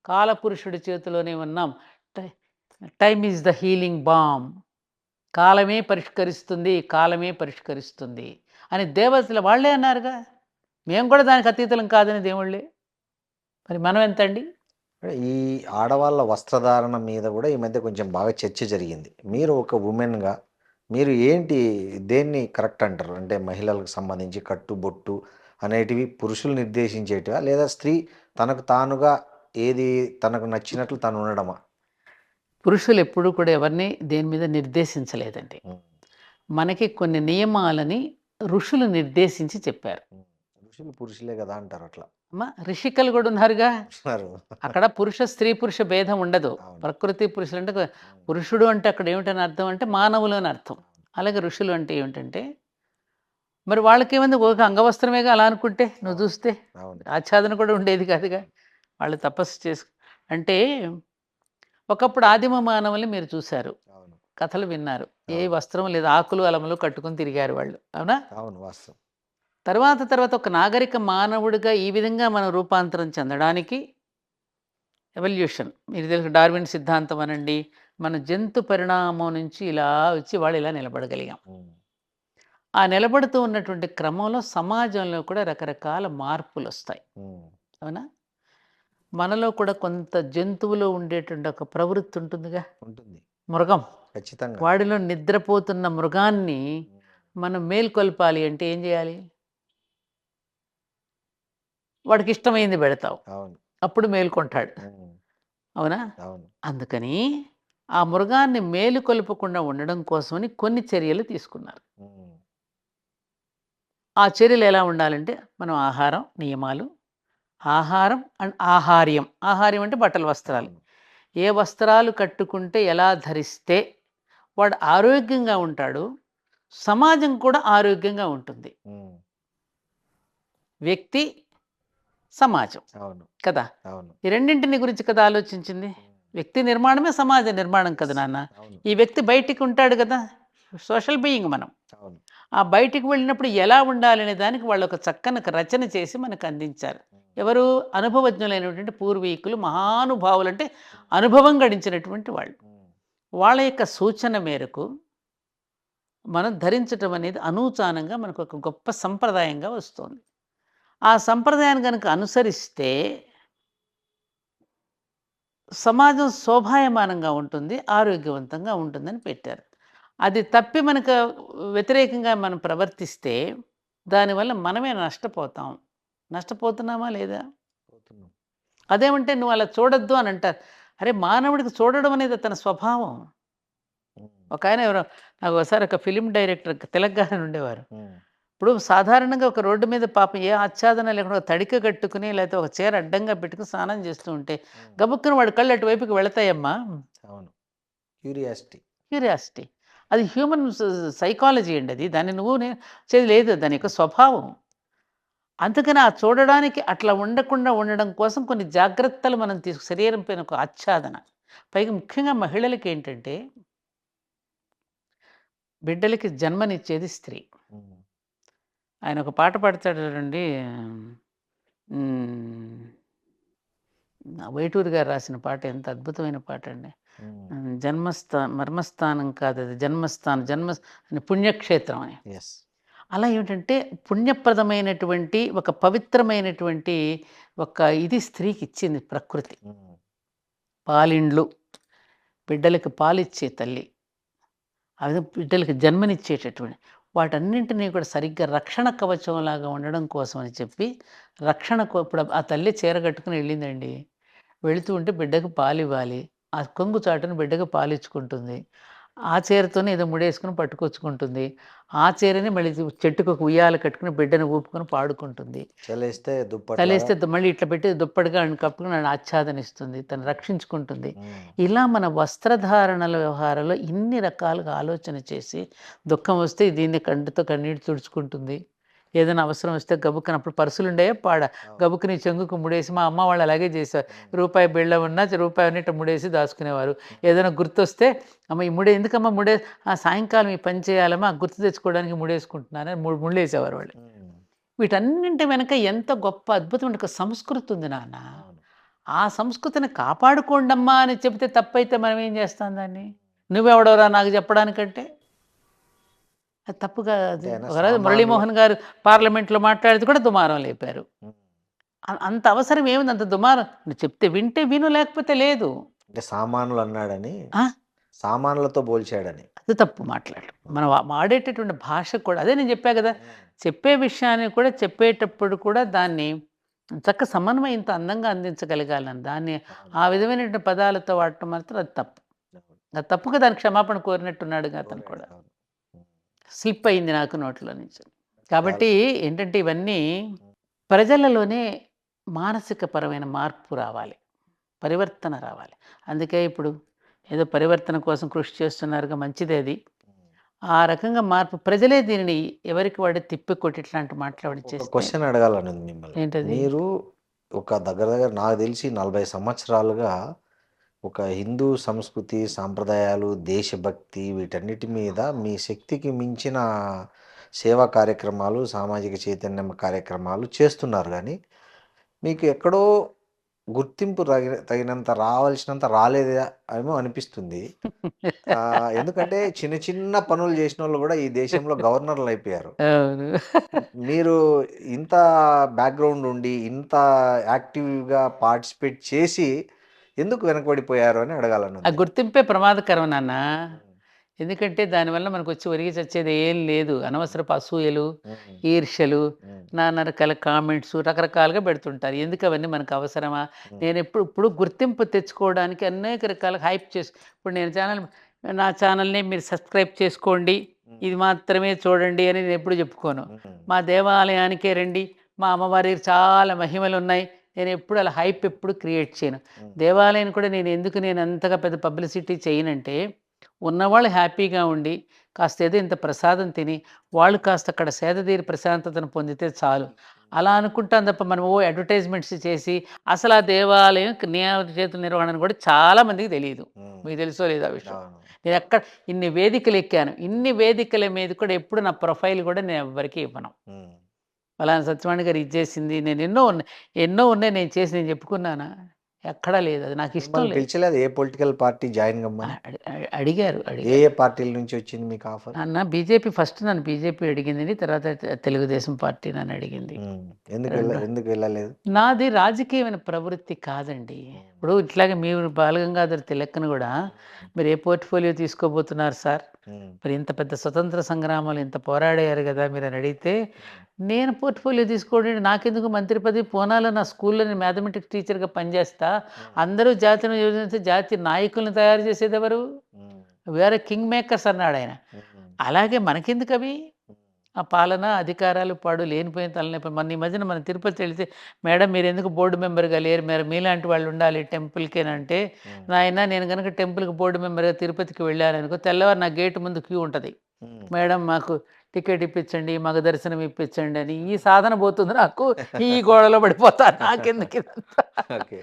కాలపురుషుడి చేతిలోనే ఉన్నాం. టై time is the healing balm. కాలమే పరిష్కరిస్తుంది, కాలమే పరిష్కరిస్తుంది అని దేవతలు వాళ్ళే అన్నారుగా. మేము కూడా దానికి అతీతులం కాదని దేవుళ్ళే. మరి మనం ఎంతండి? ఈ ఆడవాళ్ళ వస్త్రధారణ మీద కూడా ఈ మధ్య కొంచెం బాగా చర్చ జరిగింది. మీరు ఒక వుమెన్‌గా మీరు ఏంటి, దేన్ని కరెక్ట్ అంటారు? అంటే మహిళలకు సంబంధించి కట్టుబొట్టు అనేటివి పురుషులు నిర్దేశించేటివా? లేదా స్త్రీ తనకు తానుగా ఏది తనకు నచ్చినట్లు తను ఉండడమా? పురుషులు ఎప్పుడూ కూడా ఎవరిని దేని మీద నిర్దేశించలేదండి. హ్మ్. మనకి కొన్ని నియమాలని ఋషులు నిర్దేశించి చెప్పారు. హ్మ్. ఋషులు పురుషులే గదా అంటారు అట్లా. ఋషికలు కూడా ఉన్నారుగా. ఉన్నారు. అక్కడ స్త్రీ పురుష భేదం ఉండదు. అవును. ప్రకృతి పురుషులు అంటే హ్మ్. పురుషుడు అంటే అక్కడ ఏమిటని అర్థం అంటే మానవులు అని అర్థం. అవును. అలాగే ఋషులు అంటే ఏమిటంటే మరి వాళ్ళకేముంది, ఒక అంగవస్త్రమేగా అలా అనుకుంటే నువ్వు అవును. చూస్తే. అవును. ఆచ్ఛాదన కూడా ఉండేది కాదుగా. వాళ్ళు తపస్సు అంటే ఒకప్పుడు ఆదిమ మానవుల్ని మీరు చూశారు. అవును. కథలు విన్నారు. ఏ అవును. వస్త్రం లేదు, ఆకులు అలములు కట్టుకొని తిరిగారు వాళ్ళు. అవునా? అవును. వాస్తవం. తర్వాత ఒక నాగరిక మానవుడిగా ఈ విధంగా మనం రూపాంతరం చెందడానికి ఎవల్యూషన్, మీరు తెలుసు డార్విన్ సిద్ధాంతం అనండి, మన జంతు పరిణామం నుంచి ఇలా వచ్చి వాళ్ళు ఇలా నిలబడగలిగాం. హ్మ్. ఆ నిలబడుతూ ఉన్నటువంటి క్రమంలో సమాజంలో కూడా రకరకాల మార్పులొస్తాయి. హ్మ్. అవునా? మనలో కూడా కొంత జంతువులో ఉండేటువంటి ఒక ప్రవృత్తి ఉంటుందిగా, ఉంటుంది. మృగం. ఖచ్చితంగా. వాడిలో నిద్రపోతున్న మృగాన్ని హ్మ్. మనం మేల్కొల్పాలి అంటే ఏం చేయాలి? వాడికి ఇష్టమైంది పెడతావు. అవును. అప్పుడు మేలుకుంటాడు. హ్మ్. అవునా? అవును. అందుకని ఆ మృగాన్ని మేలుకొల్పకుండా ఉండడం కోసమని కొన్ని చర్యలు తీసుకున్నారు. హ్మ్. ఆ చర్యలు ఎలా ఉండాలంటే, మనం ఆహారం నియమాలు, ఆహారం అండ్ ఆహార్యం. ఆహార్యం అంటే బట్టలు, వస్త్రాలు. అవును. ఏ వస్త్రాలు కట్టుకుంటే, ఎలా ధరిస్తే వాడు ఆరోగ్యంగా ఉంటాడు, సమాజం కూడా ఆరోగ్యంగా ఉంటుంది. హ్మ్. వ్యక్తి, సమాజం అవును. కదా! అవును. ఈ రెండింటిని గురించి కదా ఆలోచించింది. హ్మ్. వ్యక్తి నిర్మాణమే సమాజ నిర్మాణం కదా యెస్. నాన్న. అవును. ఈ వ్యక్తి బయటికి ఉంటాడు కదా! సోషల్ బీయింగ్ మనం. అవును. ఆ బయటికి వెళ్ళినప్పుడు ఎలా ఉండాలనే దానికి వాళ్ళు ఒక చక్కని రచన చేసి మనకు అందించారు. హ్మ్. ఎవరు? అనుభవజ్ఞులైనటువంటి పూర్వీకులు, మహానుభావులు, అంటే అనుభవం గడించినటువంటి వాళ్ళు. హ్మ్. వాళ్ళ యొక్క సూచన మేరకు మనం ధరించటం అనేది అనూచానంగా మనకు ఒక గొప్ప సంప్రదాయంగా వస్తోంది. ఆ సంప్రదాయాన్ని గనుక అనుసరిస్తే సమాజం శోభాయమానంగా ఉంటుంది, ఆరోగ్యవంతంగా ఉంటుందని పెట్టారు. అది తప్పి మనకు వ్యతిరేకంగా మనం ప్రవర్తిస్తే దానివల్ల మనమే నష్టపోతాం. నష్టపోతున్నామా లేదా? పోతున్నాం. అదేమంటే నువ్వు అలా చూడొద్దు అని అంటారు. అరే! మానవుడికి చూడడం అనేది తన స్వభావం. హ్మ్. ఒకాయన ఎవరో నాకు ఒకసారి ఒక ఫిల్మ్ డైరెక్టర్ తిలక్ గారు అని ఉండేవారు. హ్మ్. ఇప్పుడు సాధారణంగా ఒక రోడ్డు మీద పాపం ఏ ఆచ్ఛాదన లేకుండా ఒక తడిక కట్టుకుని లేకపోతే ఒక చీర అడ్డంగా పెట్టుకొని స్నానం చేస్తూ ఉంటే హ్మ్. గబుక్కున వాడి కళ్ళు అటువైపుకి వెళతాయమ్మా. అవును. క్యూరియాసిటీ. క్యూరియాసిటీ. అది హ్యూమన్ సైకాలజీ అండి అది. దాన్ని నువ్వు చేది లేదు. దాని యొక్క స్వభావం. అందుకని ఆ చూడడానికి అట్లా ఉండకుండా ఉండడం కోసం కొన్ని జాగ్రత్తలు మనం శరీరం పైన ఒక ఆచ్ఛాదన. పైగా ముఖ్యంగా మహిళలకేంటంటే, బిడ్డలకి జన్మనిచ్చేది స్త్రీ. హ్మ్. ఆయన ఒక పాట పాడతాడు చూడండి. హ్మ్. వేటూరి గారు రాసిన పాట ఎంత అద్భుతమైన పాటండి. హ్మ్. మర్మస్థానం కాదది. జన్మస్థానం అని పుణ్యక్షేత్రం అని. యెస్. అలా ఏమిటంటే పుణ్యప్రదమైనటువంటి ఒక పవిత్రమైనటువంటి ఒక ఇది స్త్రీకిచ్చింది ప్రకృతి. హ్మ్. పాలిండ్లు, బిడ్డలకి పాలిచ్చే తల్లి. అదే బిడ్డలకి జన్మనిచ్చేటటువంటి వాటన్నింటినీ కూడా సరిగ్గా రక్షణ కవచంలాగా ఉండడం కోసం అని చెప్పి ఇప్పుడు ఆ తల్లి చీర కట్టుకుని వెళ్ళిందండి. వెళుతూ ఉంటే బిడ్డకు పాలివ్వాలి. ఆ కొంగు చాటున బిడ్డకు పాలిచ్చుకుంటుంది. ఆ చీరతోనే ఏదో ముడేసుకొని పట్టుకొచ్చుకుంటుంది. ఆ చీరని మళ్ళీ చెట్టుకు ఒక ఉయ్యాల కట్టుకుని బిడ్డను ఊపుకొని పాడుకుంటుంది. చలేస్తే దుప్పట్లాగా. చలేస్తే మళ్ళీ ఇట్లా పెట్టి దుప్పటిగా కప్పుకొని నన్ను ఆచ్ఛాదనిస్తుంది. తను రక్షించుకుంటుంది. హ్మ్. ఇలా మన వస్త్రధారణల వ్యవహారంలో ఇన్ని రకాలుగా ఆలోచన చేసి, దుఃఖం వస్తే దీన్ని కంటితో కన్నీటి తుడుచుకుంటుంది. ఏదైనా అవసరం వస్తే గబుక్కన అప్పుడు పర్సులుండేయా పాడా? అవును. గబుక్కున ఈ చెంగుకు ముడేసి మా అమ్మ వాళ్ళు అలాగే చేసేవారు. హ్మ్. రూపాయి బిళ్ళ ఉన్నా రూపాయని ఇట్ట ముడేసి దాచుకునేవారు. హ్మ్. ఏదైనా గుర్తొస్తే అమ్మ ఈ ఎందుకమ్మా సాయంకాలం ఈ పని చేయాలమ్మా గుర్తు తెచ్చుకోవడానికి ముడేసుకుంటున్నానని ముళ్ళేసేవారు వాళ్ళు. హ్మ్. వీటన్నింటి వెనక ఎంత గొప్ప అద్భుతమైన ఒక సంస్కృతి ఉంది నాన్న. అవును. ఆ సంస్కృతిని కాపాడుకోండమ్మా అని చెబితే తప్పైతే మనం ఏం చేస్తాం దాన్ని? నువ్వెవడోరా నాకు చెప్పడానికంటే? అది తప్పు అంటే కాదు. ఆయన ఒకరోజు సామాన్లు. మురళీమోహన్ గారు పార్లమెంట్‌లో మాట్లాడితే కూడా దుమారం లేపారు. హ్మ్. అంత అవసరం ఏముంది అంత దుమారం? నువ్వు చెప్తే వింటే విను లేకపోతే లేదు. అంటే సామాన్లన్నాడని, ఆ! సామాన్లతో పోల్చాడని. అది తప్పు మాట్లాడడం. మనం వాడేటటువంటి భాష కూడా అదే నేను చెప్పా గదా! హ్మ్. చెప్పే విషయాన్ని కూడా చెప్పేటప్పుడు కూడా దాన్ని సమన్వయంతో అందంగా అందించగలగాలని దాన్ని అవును. ఆ విధమైనటువంటి పదాలతో వాడటం మాత్రం అది తప్పు. అవును. అది తప్పుగా దానికి క్షమాపణ కోరినట్టున్నాడుగా అతను కోరాడు. కూడా. అవును. హ్మ్. స్లిప్ అయింది నాకు నోట్లో నుంచి. చాలా. కాబట్టి ఏంటంటే ఇవన్నీ హ్మ్. ప్రజలలోనే మానసిక పరమైన మార్పు రావాలి. పరివర్తన రావాలి. అందుకే ఇప్పుడు ఏదో పరివర్తన కోసం కృషి చేస్తున్నారుగా మంచిదే అది. హ్మ్. ఆ రకంగా మార్పు ప్రజలే దీనిని ఎవరికి వాడే తిప్పికొట్టి ఇట్లాంటి మాటలు ఒక చేస్తే క్వెషన్ అడగాలనుంది మిమ్మల్ని. ఏంటది? మీరు ఒక దగ్గర దగ్గర నాకు తెలిసి 40 సంవత్సరాలుగా ఒక హిందూ సంస్కృతి, సాంప్రదాయాలు, దేశభక్తి వీటన్నిటి మీద మీ శక్తికి మించిన సేవా కార్యక్రమాలు, సామాజిక చైతన్యం కార్యక్రమాలు చేస్తున్నారు గానీ, మీకు ఎక్కడో గుర్తింపు తగినంత రావాల్సినంత రాలేదా ఏమో అనిపిస్తుంది. ఎందుకంటే చిన్న చిన్న పనులు చేసినోళ్ళు గూడా ఈ దేశంలో గవర్నర్‌లయిపోయారు. అవును. మీరు ఇంత బ్యాక్‌గ్రౌండ్ ఉండి, ఇంత యాక్టివ్‌గా పార్టిసిపేట్ చేసి ఎందుకు వెనకబడిపోయారు అని ఆ అడగాలనుంది. గుర్తింపే ప్రమాదకరం నాన్న. హ్మ్. ఎందుకంటే దానివల్ల మనకొచ్చి ఒరిగి చచ్చేది ఏం లేదు. హ్మ్. అనవసరపు అసూయలు, హ్మ్. ఈర్ష్యలు, హ్మ్. నానా రకాల కామెంట్స్ రకరకాలుగా పెడుతుంటారు. ఎందుకు అవన్నీ మనకు అవసరమా? హ్మ్. ఇప్పుడు గుర్తింపు తెచ్చుకోవడానికి అనేక రకాల హైప్ ఇప్పుడు నేను నా ఛానల్‌ని మీరు సబ్స్క్రైబ్ చేసుకోండి. హ్మ్. ఇది మాత్రమే చూడండి అని నేనెప్పుడు చెప్పుకోను. హ్మ్. మా దేవాలయానికే రండి. మా అమ్మవారికి చాలా మహిమలున్నాయి. నేనెప్పుడు అలా హైప్ ఎప్పుడు క్రియేట్ చేయను. హ్మ్. దేవాలయాన్ని కూడా నేను అంతగా పెద్ద పబ్లిసిటీ చేయనంటే, ఉన్నవాళ్ళు హ్యాపీగా ఉండి, కాస్త ఏదో ఇంత ప్రసాదం తిని, వాళ్ళు కాస్త అక్కడ సేదతీరి ప్రశాంతతను పొందితే చాలు. అలా అనుకుంటాం తప్ప మనం అడ్వర్టైజ్‌మెంట్స్ చేసి, అసలు ఆ దేవాలయం నియమనిష్టల నిర్వహణను కూడా చాలా మందికి తెలీదు. హ్మ్. మీకు తెలుసో లేదో ఆ విషయం. అవును. నేనెక్కడ ఇన్ని వేదికలెక్కాను. ఇన్ని వేదికల మీద కూడా ఎప్పుడు నా ప్రొఫైల్ కూడా నేనెవ్వరికీ ఇవ్వను. హ్మ్. పలానా సత్యవాణి గారు ఇది చేసింది. ఎన్నో ఉన్నాయి నేను చేసి నేను చెప్పుకున్నానా? ఎక్కడా లేదు. అది నాకిష్టం మిమ్మల్ని లేదు. పిలిచలేదా ఏ పొలిటికల్ పార్టీ జాయిన్ ఆ! కమ్మని? అడిగారు. ఏ ఏ పార్టీల నుంచి వచ్చింది మీకు ఆఫర్? నన్ను బీజేపీ అడిగిందండి. తర్వాత తెలుగుదేశం పార్టీ నన్నడిగింది. హ్మ్. 2 ఎందుకు వెళ్ళలేదు? నాది రాజకీయమైన ప్రవృత్తి కాదండి. హ్మ్. ఇప్పుడు ఇట్లాగే మీరు బాలగంగాధర్ తిలక్‌ని గూడా హ్మ్. మీరు ఏ పోర్ట్‌ఫోలియో తీసుకోబోతున్నారు సార్? హ్మ్. మరి ఇంత పెద్ద స్వతంత్ర సంగ్రామాలు ఇంత పోరాడారు గదా! మీరని అడిగితే, హ్మ్. నేను పోర్ట్‌ఫోలియో తీసుకోవడం నాకెందుకు మంత్రి పదవి? పూనాలో నా స్కూల్‌లో నేను మ్యాథమెటిక్స్ టీచర్‌గా పనిచేస్తా. హ్మ్. అందరూ జాతిని యోజించి జాతి నాయకుల్ని తయారు చేసేదెవరు? హ్మ్. వీఆర్ ఎ కింగ్ మేకర్స్ అన్నాడాయన. హ్మ్. అలాగే మనకెందుకవి? హ్మ్. ఆ పాలన, అధికారాలు, లేనిపోయిన తలనొప్పి. మొన్న ఈ మధ్యన మనం తిరుపతి వెళితే, "మేడం మీరెందుకు బోర్డ్ మెంబర్‌గా లేరు? మరి మీలాంటి వాళ్ళు ఉండాలి టెంపుల్‌కేనంటే," హ్మ్. నాయనా నేను గనుక టెంపుల్‌కి బోర్డ్ మెంబర్‌గా తిరుపతికి వెళ్ళాననుకో, తెల్లవారు నా గేట్ ముందు క్యూ ఉంటది. హ్మ్. మేడం మాకు టికెట్ ఇప్పించండి, మాకు దర్శనం ఇప్పించండి అని. ఈ సాధన పోతుంది నాకు. ఈ గోడలో పడిపోతా. నాకెందుకు ఇదంతా? ఓకే.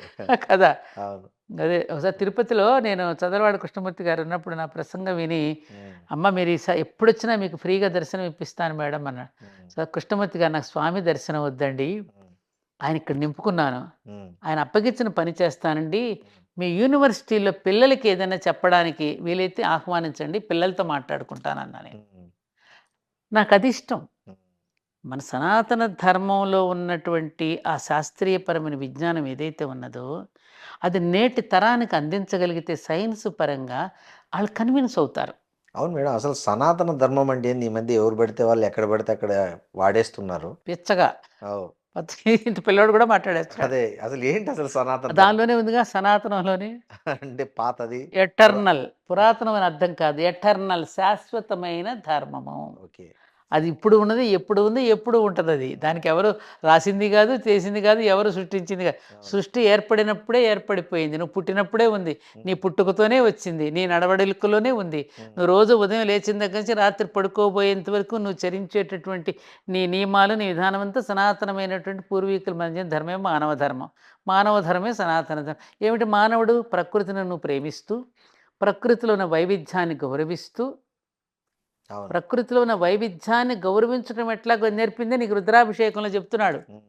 కదా! అవును. అదే ఒకసారి తిరుపతిలో నేను చదలవాడ కృష్ణమూర్తి గారు ఉన్నప్పుడు నా ప్రసంగం విని, హ్మ్. "అమ్మ మీరు ఎప్పుడొచ్చినా మీకు ఫ్రీగా దర్శనం ఇప్పిస్తాను మేడం" అన్నాడు. హ్మ్. కృష్ణమూర్తి గారు నాకు స్వామి దర్శనం వద్దండి. హ్మ్. ఆయన ఇక్కడ నింపుకున్నాను. హ్మ్. ఆయన అప్పగించిన పని చేస్తానండి. హ్మ్. మీ యూనివర్సిటీలో పిల్లలకి ఏదైనా చెప్పడానికి వీలైతే ఆహ్వానించండి. పిల్లలతో మాట్లాడుకుంటానన్నా నేను. హ్మ్. నాకది ఇష్టం. హ్మ్. మన సనాతన ధర్మంలో ఉన్నటువంటి ఆ శాస్త్రీయపరమైన విజ్ఞానం ఏదైతే ఉన్నదో, అది నేటి తరానికి అందించగలిగితే సైన్స్ పరంగా ఆళ్ళు కన్విన్స్ అవుతారు. అవును మేడం. అసలు సనాతన ధర్మం అంటే ఏంది? ఈ మధ్య ఎవరు పడితే వాళ్ళు ఎక్కడ పడితే అక్కడ వాడేస్తున్నారు. పిచ్చగా. అవు. ఇంత పిల్లోడు కూడా మాట్లాడేస్తున్నాడు. అదే అసలు ఏంటి అసలు సనాతన ధర్మం? దానిలోనే ఉందిగా సనాతనంలోనే. అంటే పాతది. పురా ఎటర్నల్. ఆ! పురాతనం అని అర్థం కాదు. ఎటర్నల్ శాశ్వతమైన ధర్మము. ఓకే. అది ఇప్పుడు ఉన్నది, ఎప్పుడు ఉంది, ఎప్పుడు ఉంటదది. హ్మ్. దానికెవరు రాసింది గాదు, చేసింది గాదు, ఎవరు సృష్టించింది గాదు. అవును. సృష్టి ఏర్పడినప్పుడే ఏర్పడిపోయింది. నువ్వు పుట్టినప్పుడే ఉంది. నీ హ్మ్. పుట్టుకతోనే వచ్చింది. నీ నడవడికలోనే ఉంది. హ్మ్. నువ్వు రోజు ఉదయం లేచిన దగ్గర నుంచి రాత్రి పడుకోబోయేంత వరకు నువ్వు చరించేటటువంటి నీ నియమాలు, నీ విధానం అంతా సనాతనమైనటువంటి పూర్వీకుల మధ్య ధర్మమే మానవ ధర్మం. మానవ ధర్మమే సనాతన ధర్మం. ఏమిటి మానవుడు? ప్రకృతిని నువ్వు ప్రేమిస్తూ, ప్రకృతిలో ఉన్న వైవిధ్యాన్ని గౌరవిస్తూ అవును. ప్రకృతిలో ఉన్న వైవిధ్యాన్ని గౌరవించడం ఎట్లాగో నేర్పిందే నీకు రుద్రాభిషేకంలో చెప్తున్నాడు. హ్మ్.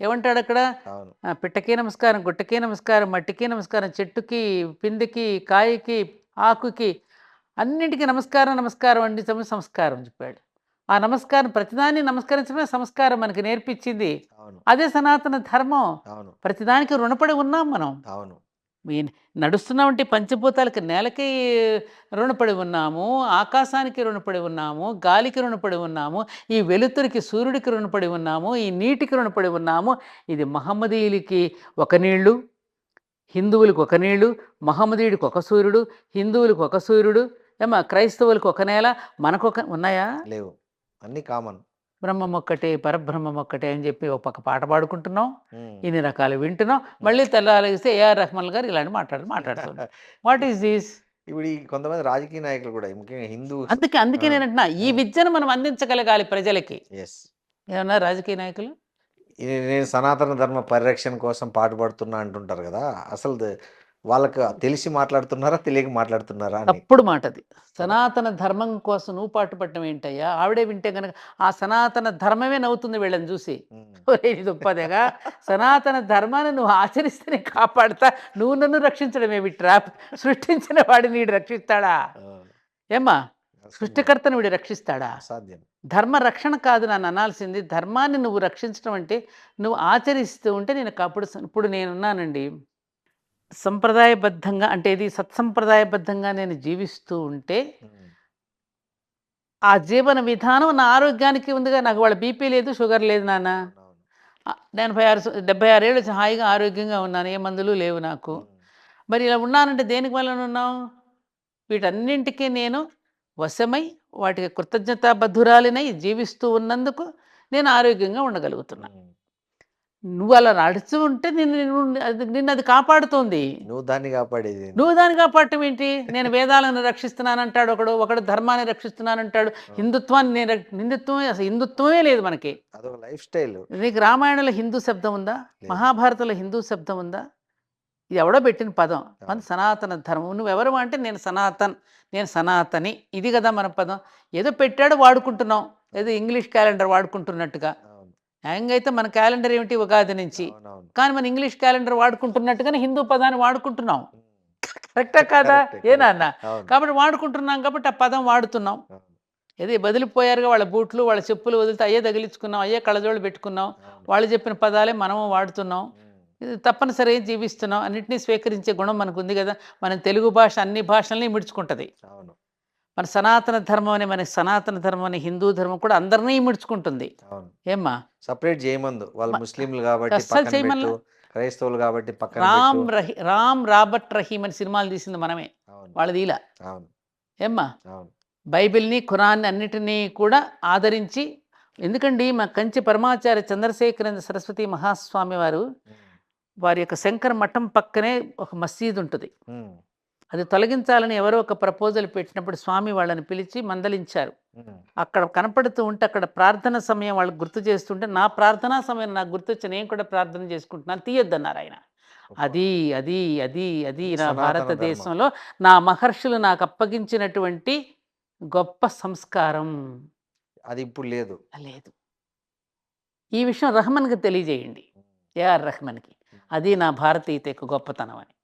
ఏమంటాడక్కడ? అవును. పిట్టకి నమస్కారం, గుట్టకి నమస్కారం, మట్టికి నమస్కారం, చెట్టుకి, పిండికి, కాయకి, ఆకుకి అన్నింటికి నమస్కారం, నమస్కారం అండి సంస్కారం చెప్పాడు. ఆ నమస్కారం ప్రతిదాన్ని నమస్కరించడమే సంస్కారం మనకి నేర్పించింది. అవును. అదే సనాతన ధర్మం. అవును. ప్రతిదానికి రుణపడి ఉన్నాం మనం. అవును. ఈ నడుస్తున్నామంటే పంచభూతాలకి నేలకి రుణపడి ఉన్నాము, ఆకాశానికి రుణపడి ఉన్నాము, గాలికి రుణపడి ఉన్నాము, ఈ వెలుతురికి సూర్యుడికి రుణపడి ఉన్నాము, ఈ నీటికి రుణపడి ఉన్నాము. ఇది మహమ్మదీయులకి ఒక నీళ్ళు, హిందువులకి ఒక నీళ్ళు, మహమ్మదీయుడికి ఒక సూర్యుడు, హిందువులకి ఒక సూర్యుడు, క్రైస్తవులకి ఒక నేల, మనకొక ఉన్నాయా? లేవు. అన్నీ కామన్. బ్రహ్మం ఒక్కటే, పరబ్రహ్మం ఒక్కటే అని చెప్పి ఒక పక్క పాట పాడుకుంటున్నాం. హ్మ్. ఇన్ని రకాలు వింటున్నాం. హ్మ్. మళ్ళీ తెల్లారేగిస్తే ఏఆర్ రెహమాన్ గారు ఇలాంటి మాట్లాడుతున్నారు. What is this? ఇప్పుడు ఈ కొంతమంది రాజకీయ నాయకులు గూడా ముఖ్యంగా హిందూస్. అందుకే ఆ! నేనంటున్నా. ఈ ఆ! విద్యను మనం అందించగలగాలి ప్రజలకి. యెస్. ఏమన్నా రాజకీయ నాయకులు? నేను సనాతన ధర్మ పరిరక్షణ కోసం పాటుపడుతున్నా అంటుంటారు గదా! అసలు వాళ్ళకి తెలిసి మాట్లాడుతున్నారా, తెలియక మాట్లాడుతున్నారా అని. తప్పుడు మాట అది. సనాతన ధర్మం కోసం నువ్వు పాటుపడటం ఏంటయ్యా? ఆవిడే వింటే గనక ఆ సనాతన ధర్మమే నవ్వుతుంది వీళ్ళని చూసి. ఉమ్. ఒరేయ్ దుప్పదెగా, సనాతన ధర్మాన్ని నువ్వు ఆచరిస్తేనే కాపాడతా, నువ్వు నన్ను రక్షించడమేమి ట్రాప్, సృష్టించిన వాడిని వీడు రక్షిస్తాడా? ఆ, ఏమ్మా, అసలు సృష్టికర్తను వీడు రక్షిస్తాడా? అసాధ్యం. ధర్మ రక్షణ కాదు నన్ను అనాల్సింది, ధర్మాన్ని నువ్వు రక్షించడం అంటే నువ్వు ఆచరిస్తూ ఉంటే నేను అప్పుడు ఇప్పుడు నేనున్నానండి, సంప్రదాయబద్ధంగా అంటే ఇది సత్సంప్రదాయబద్ధంగా నేను జీవిస్తూ ఉంటే ఉమ్. ఆ జీవన విధానం నా ఆరోగ్యానికి ఉందిగా. నాకు వాళ్ళ బీపీ లేదు, షుగర్ లేదు నాన్న. అవునవును. 76 ఏళ్ళు వచ్చి హాయిగా ఆరోగ్యంగా ఉన్నాను, ఏ మందులు లేవు నాకు. ఉమ్. మరి ఇలా ఉన్నానంటే దేనికి వలన ఉన్నాం? వీటన్నింటికీ నేను వశమై వాటికి కృతజ్ఞతాబద్ధురాలినై జీవిస్తూ ఉన్నందుకు నేను ఆరోగ్యంగా ఉండగలుగుతున్నా. ఉమ్. నువ్వు అలా నడుస్తూ ఉంటే నిన్ను అది కాపాడుతోంది. నువ్వు దాన్ని కాపాడేది ఏంది? నువ్వు దాన్ని కాపాడటం ఏంటి? నేను వేదాలను రక్షిస్తున్నానంటాడు ఒకడు ధర్మాన్ని రక్షిస్తున్నానంటాడు, హిందుత్వాన్ని హిందుత్వమే, అసలు హిందుత్వమే లేదు మనకి. అదొక లైఫ్ స్టైల్. నీకు రామాయణంలో హిందూ శబ్దం ఉందా? లేదు. మహాభారతంలో హిందూ శబ్దం ఉందా? ఇది ఎవడో పెట్టిన పదం. మన అవును. సనాతన ధర్మం. నువ్వెవరు అంటే నేను సనాతన్, నేను సనాతని, ఇది కదా మన పదం. ఏదో పెట్టాడు వాడుకుంటున్నాం, ఏదో ఇంగ్లీష్ క్యాలెండర్ వాడుకుంటున్నట్టుగా. అవును. న్యాయంగా అయితే మన క్యాలెండర్ ఏమిటి? ఉగాది నుంచి. అవునవును. కానీ మన ఇంగ్లీష్ క్యాలెండర్ వాడుకుంటున్నట్టుగానే హిందూ పదాన్ని వాడుకుంటున్నాం. ఉమ్. కరెక్టా కాదా? కరెక్టే, ఏ కరెక్ట్. నాన్న? అవును. కాబట్టి వాడుకుంటున్నాం కాబట్టి ఆ పదం వాడుతున్నాం. అవును. ఏదో వదిలిపోయారుగా వాళ్ళ బూట్లు, వాళ్ళ చెప్పులు వదిలితే అయ్యే తగిలించుకున్నాం, అయ్యే కళ్ళజోళ్ళు పెట్టుకున్నాం, అవును. వాళ్ళు చెప్పిన పదాలే మనము వాడుతున్నాం. ఉమ్. ఇది తప్పనిసరిగా జీవిస్తున్నాం. అన్నిటినీ స్వీకరించే గుణం మనకు ఉంది కదా. మన తెలుగు భాష అన్ని భాషల్ని మిడుచుకుంటుంది. అవును. మన సనాతన ధర్మం అనే హిందూ ధర్మం కూడా అందరినీ మిడుచుకుంటుంది. అవును. ఏమ్మా, సపరేట్ చేయమందు. వాళ్ళు ముస్లింలు కాబట్టి అస్సలు పక్కన చేయమల్లా. పెట్టు, క్రైస్తవులు కాబట్టి పక్కన పెట్టు. రామ్ రాబర్ట్ రహీమ్ అని సినిమాలు తీసింది మనమే, అవును. వాళ్ళది ఇలా. అవును. ఏమ్మా, అవును. బైబిల్ని, ఖురాన్ని అన్నిటినీ కూడా ఆదరించి, ఎందుకండి మా కంచి పరమాచార్య చంద్రశేఖరేంద్ర సరస్వతి మహాస్వామి వారు, ఉమ్. వారి యొక్క శంకర మఠం పక్కనే ఒక మసీదు ఉంటుంది. ఉమ్. అది తొలగించాలని ఎవరో ఒక ప్రపోజల్ పెట్టినప్పుడు స్వామి వాళ్ళని పిలిచి మందలించారు. ఉమ్. అక్కడ కనపడుతూ ఉంటే అక్కడ ప్రార్థన సమయం వాళ్ళకి గుర్తు చేస్తుంటే, నా ప్రార్థనా సమయం నాకు గుర్తొచ్చి నేను కూడా ప్రార్థన చేసుకుంటున్నాను, తీయొద్దన్నారు ఆయన. అది అది అది అది నా సనాతన భారతదేశంలో నా మహర్షులు నాకు అప్పగించినటువంటి గొప్ప సంస్కారం. అది ఇప్పుడు లేదు. లేదు. ఈ విషయం రహమాన్కి తెలియజేయండి, ఏఆర్ రెహమాన్కి. అది నా భారతీయత యొక్క గొప్పతనం అని.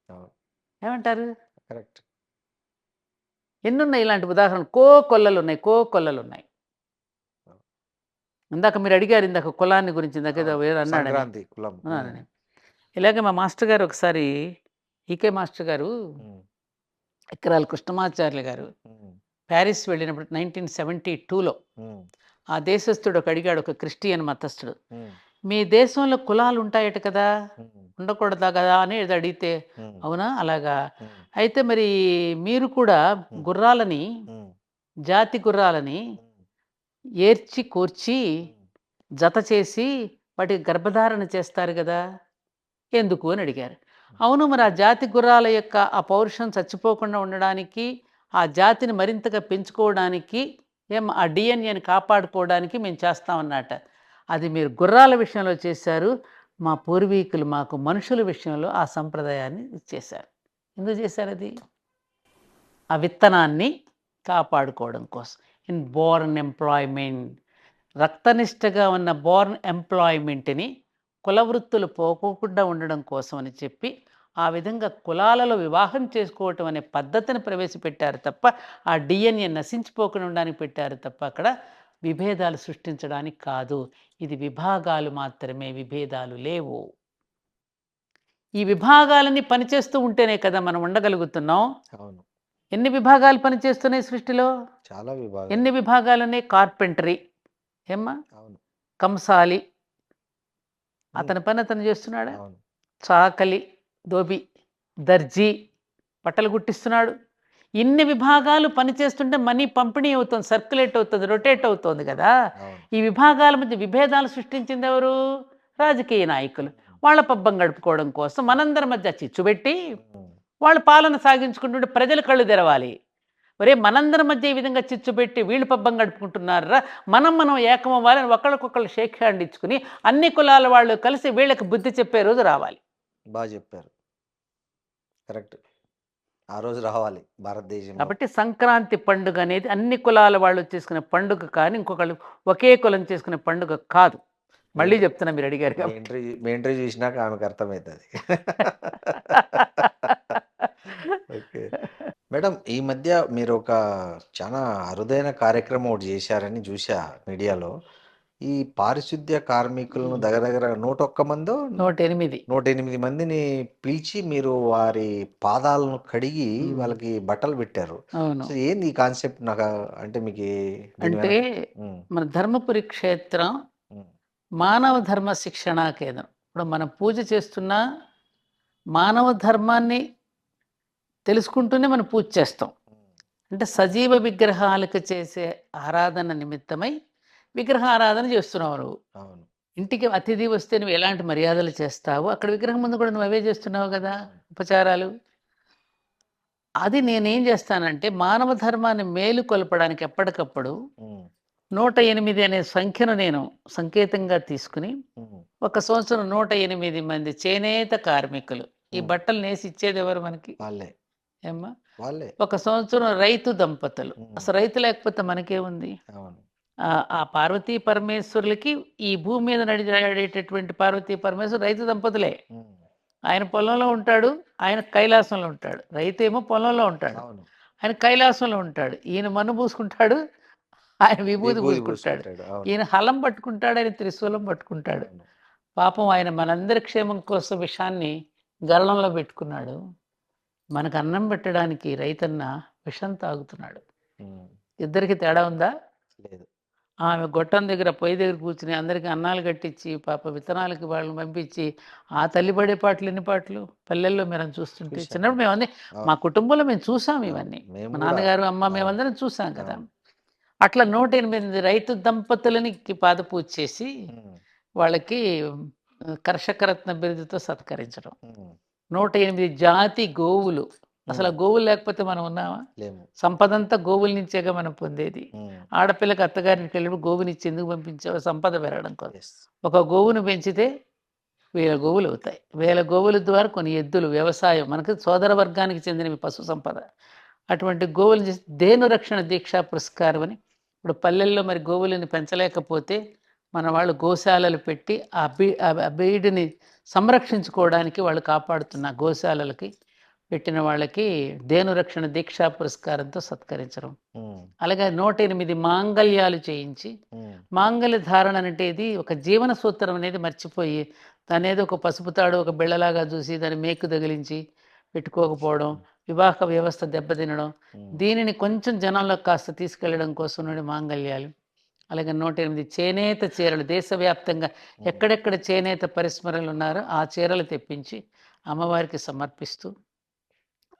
అవును. ఏమంటారు? కరెక్ట్. ఎన్నున్నాయి ఇలాంటి ఉదాహరణలు? కొల్లలు ఉన్నాయి. ఇందాక మీరు అడిగారు, ఇందాక కులాన్ని గురించి, ఇందాక ఏదో వేరే అన్నాడని. సంక్రాంతి కులం. అన్నాడని. ఇలాగే మా మాస్టర్ గారు ఒకసారి, ఈకే మాస్టర్ గారు, ఉమ్. ఎకరాల కృష్ణమాచార్యులు గారు ఉమ్. ప్యారిస్ వెళ్ళినప్పుడు 1972లో ఉమ్. ఆ దేశస్థుడు ఒక అడిగాడు, ఒక క్రిస్టియన్ మతస్థుడు, ఉమ్. మీ దేశంలో కులాలు ఉంటాయట కదా, ఉమ్. ఉండకూడదా కదా అని ఏదో అడిగితే, ఉమ్. అవునా అలాగా, ఉమ్. అయితే మరి మీరు కూడా గుర్రాలని, ఉమ్. జాతి గుర్రాలని ఏర్చి కూర్చి జత చేసి వాటికి గర్భధారణ చేస్తారు కదా, ఎందుకు అని అడిగారు. అవును, మరి ఆ జాతి గుర్రాల యొక్క ఆ పౌరుషం చచ్చిపోకుండా ఉండడానికి, ఆ జాతిని మరింతగా పెంచుకోవడానికి, ఆ డిఎన్ఏని కాపాడుకోవడానికి మేము చేస్తామన్నట. అది మీరు గుర్రాల విషయంలో చేశారు, మా పూర్వీకులు మాకు మనుషుల విషయంలో ఆ సంప్రదాయాన్ని చేశారు. ఎందుకు చేశారు అది? ఆ విత్తనాన్ని కాపాడుకోవడం కోసం. ఇన్ బోర్న్ ఎంప్లాయ్మెంట్, రక్తనిష్టగా ఉన్న బోర్న్ ఎంప్లాయ్మెంట్ని కులవృత్తులు పోకోకుండా ఉండడం కోసం అని చెప్పి, ఆ విధంగా కులాలలో వివాహం చేసుకోవటం అనే పద్ధతిని ప్రవేశపెట్టారు తప్ప, ఆ డిఎన్ఏ నశించిపోకుండా ఉండడానికి పెట్టారు తప్ప, అక్కడ విభేదాలు సృష్టించడానికి కాదు. ఇది విభాగాలు మాత్రమే, విభేదాలు లేవు. ఈ విభాగాలన్నీ పనిచేస్తూ ఉంటేనే కదా మనం ఉండగలుగుతున్నాం. అవును. ఎన్ని విభాగాలు పనిచేస్తున్నాయి సృష్టిలో? చాలా విభాగాలు. ఎన్ని విభాగాలున్నాయి? కార్పెంటరీ, ఏమ్మా, అవును. కంసాలి, అతని పని అతను చేస్తున్నాడా? అవును. చాకలి, దోబి, దర్జీ, బట్టలు కుట్టిస్తున్నాడు. ఇన్ని విభాగాలు పనిచేస్తుంటే మనీ పంపిణీ అవుతుంది, సర్క్యులేట్ అవుతుంది, రొటేట్ అవుతుంది కదా. అవును. ఈ విభాగాల మధ్య విభేదాలు సృష్టించింది ఎవరు? రాజకీయ నాయకులు. వాళ్ళ పబ్బం గడుపుకోవడం కోసం మనందరి మధ్య చిచ్చు పెట్టి ఉమ్. వాళ్ళు పాలన సాగించుకుంటుంటే ప్రజలు కళ్ళు తెరవాలి. ఒరే, మనందరి మధ్య ఈ విధంగా చిచ్చు పెట్టి వీళ్ళు పబ్బం గడుపుకుంటున్నారా, మనం ఏకమవ్వాలని ఒకళ్ళకొకళ్ళు షేక్ హ్యాండ్ ఇచ్చుకుని అన్ని కులాల వాళ్ళు కలిసి వీళ్ళకి బుద్ధి చెప్పే రోజు రావాలి. బాగా చెప్పారు. కరెక్ట్. ఆ రోజు రావాలి భారతదేశంలో. కాబట్టి సంక్రాంతి పండుగ అనేది అన్ని కులాల వాళ్ళు చేసుకునే పండుగ కానీ ఇంకొకళ్ళు ఒకే కులం చేసుకునే పండుగ కాదు. మీ మళ్ళీ చెప్తున్నా మీరు అడిగారు మీ కాబట్టి. ఇంటర్వ్యూ చూసినాక ఆమెకు అర్థమవుతుంది. ఓకే. మేడం, ఈ మధ్య మీరు ఒక చాలా అరుదైన కార్యక్రమం ఒకటి చేశారని చూసా మీడియాలో. ఈ పారిశుద్ధ్య కార్మికులను దగ్గర దగ్గర 101 మందో 108. 108 మందిని పిలిచి మీరు వారి పాదాలను కడిగి మ్మ్. వాళ్ళకి బట్టలు పెట్టారు. అవును. సో ఏంది ఈ కాన్సెప్ట్? నాకు అంటే మీకు దీని అంటే వెనక మన ధర్మపురి క్షేత్రం ఉమ్, మానవ ధర్మ శిక్షణా కేంద్రం. ఇప్పుడు మనం పూజ చేస్తున్నా మానవ ధర్మాన్ని తెలుసుకుంటూనే మనం పూజ చేస్తాం. ఉమ్, అంటే సజీవ విగ్రహాలకు చేసే ఆరాధన నిమిత్తమై విగ్రహారాధన చేస్తున్నావు నువ్వు. అవును. ఇంటికి అతిథి వస్తే నువ్వు ఎలాంటి మర్యాదలు చేస్తావో అక్కడ విగ్రహం ముందు కూడా నువ్వు అవే చేస్తున్నావు కదా, ఉపచారాలు. అది నేనేం చేస్తానంటే మానవ ధర్మాన్ని మేలుకొల్పడానికి ఎప్పటికప్పుడు ఉమ్, 108 అనే సంఖ్యను నేను సంకేతంగా తీసుకుని ఉమ్, ఒక సంవత్సరం 108 మంది చేనేత కార్మికులు ఈ బట్టలు నేసి ఇచ్చేది ఎవరు మనకి? వాళ్ళే ఏమ్మా? వాళ్ళే. ఒక సంవత్సరం రైతు దంపతులు. ఉమ్, అసలు రైతు లేకపోతే మనకేముంది? అవును. ఆ పార్వతీ పరమేశ్వరులకి ఈ భూమి మీద నడిచేటటువంటి పార్వతీ పరమేశ్వరు రైతు దంపతులే. ఉమ్, ఆయన పొలంలో ఉంటాడు, ఆయన కైలాసంలో ఉంటాడు. రైతు ఏమో పొలంలో ఉంటాడు, అవును. ఆయన కైలాసంలో ఉంటాడు. ఈయన మన్ను పూసుకుంటాడు, ఆయన విభూతి విభూది పూసుకుంటాడు. పూసుకుంటాడు. అవును. ఈయన హలం పట్టుకుంటాడు, ఆయన త్రిశూలం పట్టుకుంటాడు. అవును. పాపం ఆయన మనందరి క్షేమం కోసం విషాన్ని గరళంలో పెట్టుకున్నాడు. మనకు అన్నం పెట్టడానికి రైతన్న విషం తాగుతున్నాడు. ఉమ్, ఇద్దరికి తేడా ఉందా? లేదు. ఆమె గొట్టం దగ్గర పొయ్యి దగ్గర కూర్చుని అందరికీ అన్నాలు కట్టించి పాప విత్తనాలకి వాళ్ళని పంపించి ఆ తల్లి పడే పాటలు ఎన్ని పాటలు పల్లెల్లో మీరు చూస్తుంటే చూశాను. చిన్నప్పుడు మేమన్నీ అవును. మా కుటుంబంలో మేము చూసాం అవును. ఇవన్నీ. మేము మా కూడా. నాన్నగారు అమ్మ అవును. మేమందరం చూసాం కదా. అవును. అట్లా 108 రైతు దంపతులని పాద పూజ చేసి ఉమ్, వాళ్ళకి కర్షకరత్న బిరుదుతో సత్కరించడం. ఉమ్, 108 జాతి గోవులు. అసలు ఆ గోవులు లేకపోతే మనం ఉన్నామా? లేము. సంపదంతా గోవుల నుంచేగా మనం పొందేది. ఉమ్, ఆడపిల్లకి అత్తగారికి వెళ్ళినప్పుడు గోవునిచ్చి ఎందుకు పంపించావు? సంపద పెరగడం కోసం. yes. ఒక గోవును పెంచితే 1000 గోవులు అవుతాయి. 1000 గోవుల ద్వారా కొన్ని ఎద్దులు, వ్యవసాయం, మనకు సోదర వర్గానికి చెందినవి పశు సంపద. అటువంటి గోవులు చేసి దేను రక్షణ దీక్షా పురస్కారం అని ఇప్పుడు పల్లెల్లో మరి గోవులని పెంచలేకపోతే మన వాళ్ళు గోశాలలు పెట్టి ఆ బీడిని సంరక్షించుకోవడానికి వాళ్ళు కాపాడుతున్న గోశాలలకి పెట్టిన వాళ్ళకి దేను రక్షణ దీక్షా పురస్కారంతో సత్కరించడం. ఉమ్, అలాగే 108 మాంగళ్యాలు చేయించి ఉమ్, మాంగళ్య ధారణ అనేది ఒక జీవన సూత్రం అనేది మర్చిపోయి దానేదో ఒక పసుపు తాడు ఒక బిళ్ళలాగా చూసి దాన్ని మేకు తగిలించి పెట్టుకోకపోవడం, వివాహ వ్యవస్థ దెబ్బతినడం, ఉమ్, దీనిని కొంచెం జనంలో కాస్త తీసుకెళ్లడం కోసం నుండి మాంగళ్యాలు. అలాగే 108 చేనేత చీరలు దేశవ్యాప్తంగా ఎక్కడెక్కడ చేనేత పరిశ్రమలు ఉన్నారో ఆ చీరలు తెప్పించి అమ్మవారికి సమర్పిస్తూ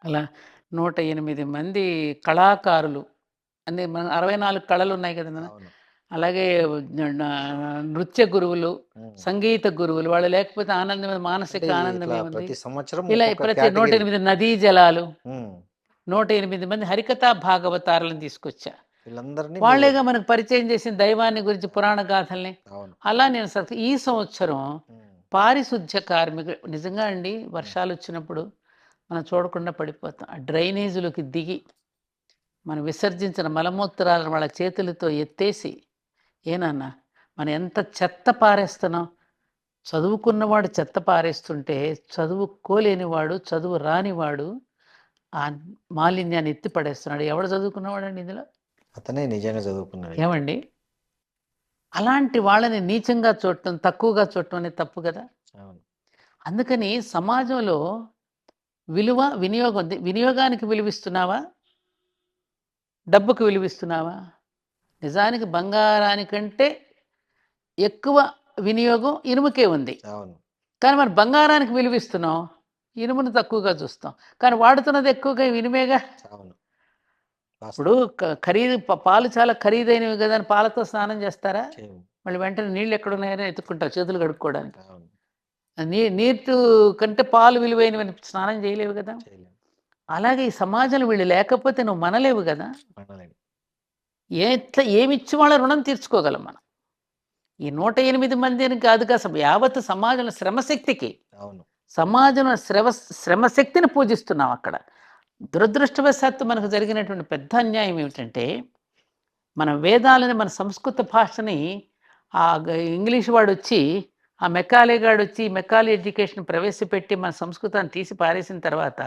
అలా 108 మంది కళాకారులు. అంటే మన 64 కళలు ఉన్నాయి కదా మన. అవును. అలాగే నృత్య గురువులు, ఉమ్, సంగీత గురువులు వాళ్ళు లేకపోతే ఆనందం మానసిక అంటే ఆనందం ఇట్లా ఏముంది? ప్రతి సంవత్సరం ఇలా ఒక్కొక్క ప్రతి కేటగిరీ. 108 నదీ జలాలు, ఉమ్, 108 మంది హరికథా భాగవతారులను తీసుకొచ్చా. వీళ్ళందరినీ వాళ్ళేగా మనకు పరిచయం చేసిన దైవాన్ని గురించి పురాణ గాథల్ని. అవును. అలా నేను ఈ సంవత్సరం ఉమ్, పారిశుధ్య కార్మికులు నిజంగా అండి వర్షాలు వచ్చినప్పుడు మనం చూడకుండా పడిపోతాం. ఆ డ్రైనేజీలోకి దిగి మనం విసర్జించిన మలమూత్రాలను వాళ్ళ చేతులతో ఎత్తేసి ఏనన్నా మనం ఎంత చెత్త పారేస్తున్నాం. చదువుకున్నవాడు చెత్త పారేస్తుంటే చదువుకోలేనివాడు చదువు రానివాడు ఆ మాలిన్యాన్ని ఎత్తి పడేస్తున్నాడు. ఎవడు చదువుకున్నవాడండి ఇందులో? అతనే నిజంగా చదువుకున్నాడు. ఏమండి? అలాంటి వాళ్ళని నీచంగా చూడటం, తక్కువగా చూడటం అనేది తప్పు కదా. అవును. అందుకని సమాజంలో విలువ వినియోగం ఉంది. వినియోగానికి విలువిస్తున్నావా? డబ్బుకు విలువిస్తున్నావా? నిజానికి బంగారానికంటే ఎక్కువ వినియోగం ఇనుముకే ఉంది. అవును. కానీ మనం బంగారానికి విలువిస్తున్నాం, ఇనుమును తక్కువగా చూస్తాం. కానీ వాడుతున్నది ఎక్కువగా ఇనుమేగా. అవును. ఇప్పుడు ఖరీదు పాలు చాలా ఖరీదైనవి కదా అని పాలతో స్నానం చేస్తారా? చేయము. మళ్ళీ వెంటనే నీళ్ళు ఎక్కడున్నాయని ఎత్తుకుంటారు చేతులు కడుక్కోవడానికి. అవును. నీరు కంటే పాలు విలువైనవని స్నానం చేయలేవు కదా. చేయలేము. అలాగే ఈ సమాజంలో వీళ్ళు లేకపోతే నువ్వు మనలేవు కదా. మనలేము. ఏమిచ్చి వాళ్ళ రుణం తీర్చుకోగలం మనం. ఈ 108 మందిని కాదుగా యావత్ సమాజంలో శ్రమశక్తికి అవును. సమాజంలో శ్రమశక్తిని పూజిస్తున్నాం అక్కడ. దురదృష్టవశాత్తు మనకు జరిగినటువంటి పెద్ద అన్యాయం ఏమిటంటే, మన వేదాలని, మన సంస్కృత భాషని ఇంగ్లీష్ వాడొచ్చి, ఆ మెకాలే గాడొచ్చి మెకాలే ఎడ్యుకేషన్ ప్రవేశపెట్టి మన సంస్కృతాన్ని తీసి పారేసిన తర్వాత,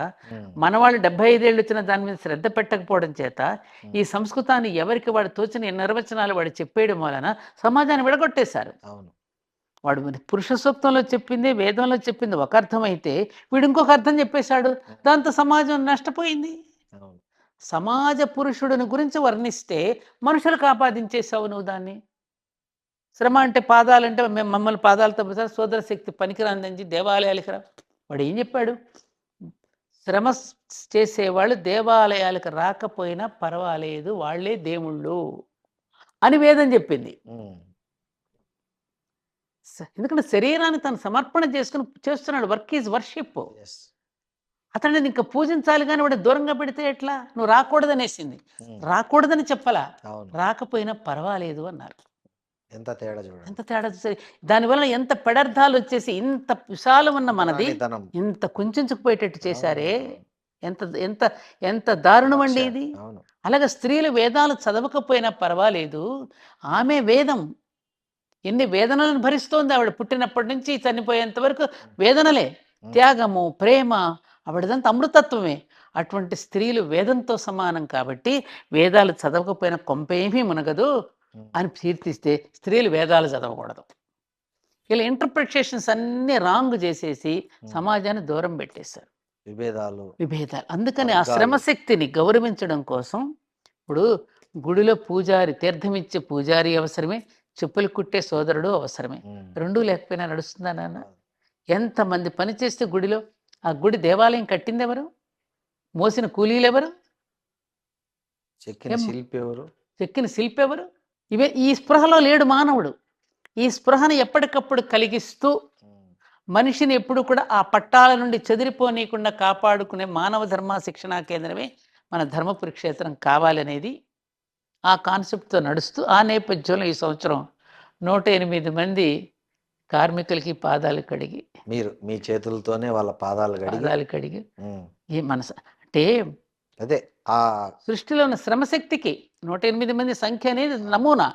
మన వాళ్ళు 75 ఏళ్ళు వచ్చిన దాని మీద శ్రద్ధ పెట్టకపోవడం చేత ఈ సంస్కృతాన్ని ఎవరికి వాడు తోచిన నిర్వచనాలు వాడు చెప్పేయడం వలన సమాజాన్ని విడగొట్టేశారు. అవును. వాడు మరి పురుష సూక్తంలో చెప్పింది, వేదంలో చెప్పింది ఒక అర్థం అయితే, వీడు ఇంకొక అర్థం చెప్పేశాడు. దాంతో సమాజం నష్టపోయింది. అవును. సమాజ పురుషుడిని గురించి వర్ణిస్తే మనుషులకు ఆపాదించేసావు నువ్వు దాన్ని. శ్రమ అంటే పాదాలంటే మమ్మల్ని పాదాలతో సోదర శక్తి పనికిరాందని దేవాలయాలకి రా. వాడు ఏం చెప్పాడు? శ్రమ చేసేవాళ్ళు దేవాలయాలకు రాకపోయినా పర్వాలేదు, వాళ్ళే దేవుళ్ళు అని వేదం చెప్పింది. ఎందుకంటే శరీరాన్ని తను సమర్పణ చేసుకుని చేస్తున్నాడు. Work is worship. అతన్ని ఇంకా పూజించాలి కానీ వాడు దూరంగా పెడితే ఎట్లా? నువ్వు రాకూడదనేసింది. రాకూడదని చెప్పలా, రాకపోయినా పర్వాలేదు అన్నారు. ఎంత తేడా చూడండి, ఎంత తేడా చూసారు. దానివల్ల ఎంత పెడర్థాలు వచ్చేసి ఇంత విశాలం ఉన్న మనది ఇంత కుంచుకుపోయేటట్టు చేశారే. ఎంత ఎంత ఎంత దారుణం అండి ఇది. అలాగే స్త్రీలు వేదాలు చదవకపోయినా పర్వాలేదు, ఆమె వేదం. ఎన్ని వేదనలను భరిస్తోంది ఆవిడ. పుట్టినప్పటి నుంచి చనిపోయేంత వరకు వేదనలే. త్యాగము, ప్రేమ, ఆవిడదంతా అమృతత్వమే. అటువంటి స్త్రీలు వేదంతో సమానం కాబట్టి వేదాలు చదవకపోయినా కొంపేమీ మునగదు అని కీర్తిస్తే, స్త్రీలు వేదాలు చదవకూడదు. ఇలా ఇంటర్ప్రిటేషన్స్ అన్నీ రాంగ్ చేసేసి సమాజాన్ని దూరం పెట్టేశారు. విభేదాలు. అందుకని ఆ శ్రమశక్తిని గౌరవించడం కోసం ఇప్పుడు గుడిలో పూజారి, తీర్థమిచ్చే పూజారి అవసరమే, చెప్పులు కుట్టే సోదరుడు అవసరమే. రెండూ లేకపోయినా నడుస్తుందా నాన్న? ఎంతమంది పని చేస్తే గుడిలో, ఆ గుడి దేవాలయం కట్టింది ఎవరు? మోసిన కూలీలు ఎవరు? చెక్కిన శిల్పి ఎవరు? ఇవే. ఈ స్పృహలో లేడు మానవుడు. ఈ స్పృహను ఎప్పటికప్పుడు కలిగిస్తూ మనిషిని ఎప్పుడు కూడా ఆ పట్టాల నుండి చెదిరిపోనీయకుండా కాపాడుకునే మానవ ధర్మ శిక్షణా కేంద్రమే మన ధర్మపురి క్షేత్రం కావాలనేది ఆ కాన్సెప్ట్తో నడుస్తూ, ఆ నేపథ్యంలో ఈ సంవత్సరం 108 మంది కార్మికులకి పాదాలు కడిగి, మీరు మీ చేతులతోనే వాళ్ళ పాదాలు కడిగి ఈ మనసు అంటే అదే ఆ సృష్టిలో ఉన్న శ్రమశక్తికి 108 మంది సంఖ్య అనేది నమూనా.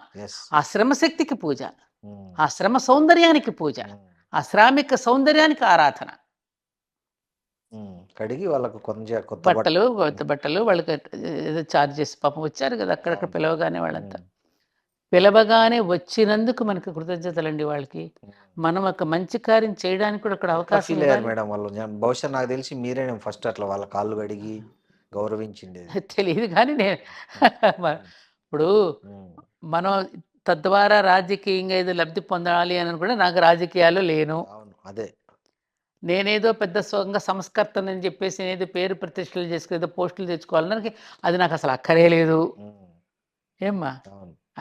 ఆ శ్రమశక్తికి పూజ, ఆ శ్రమ సౌందర్యానికి పూజ, ఆ శ్రామిక సౌందర్యానికి ఆరాధన. కడిగి వాళ్ళకు కొంచెం కొత్త బట్టలు వాళ్ళకి ఏదో చార్జ్ చేసి పాపం వచ్చారు కదా అక్కడక్కడ పిలవగానే. వాళ్ళంతా పిలవగానే వచ్చినందుకు మనకి కృతజ్ఞతలండి వాళ్ళకి. మనం ఒక మంచి కార్యం చేయడానికి కూడా అక్కడ అవకాశం మేడం వాళ్ళు. బహుశా నాకు తెలిసి మీరే ఫస్ట్ అట్లా వాళ్ళ కాళ్ళు కడిగి గౌరవించింది తెలియదు కానీ నేను ఇప్పుడు మనం తద్వారా రాజకీయంగా ఏదో లబ్ధి పొందాలి అని కూడా నాకు రాజకీయాలు లేను. అదే నేనేదో పెద్ద సొంగ సంస్కర్తనని చెప్పేసి ఏదో పేరు ప్రతిష్టలు చేసుకుని ఏదో పోస్టులు తెచ్చుకోవాలని అది నాకు అసలు అక్కరే లేదు. ఏమ్మా,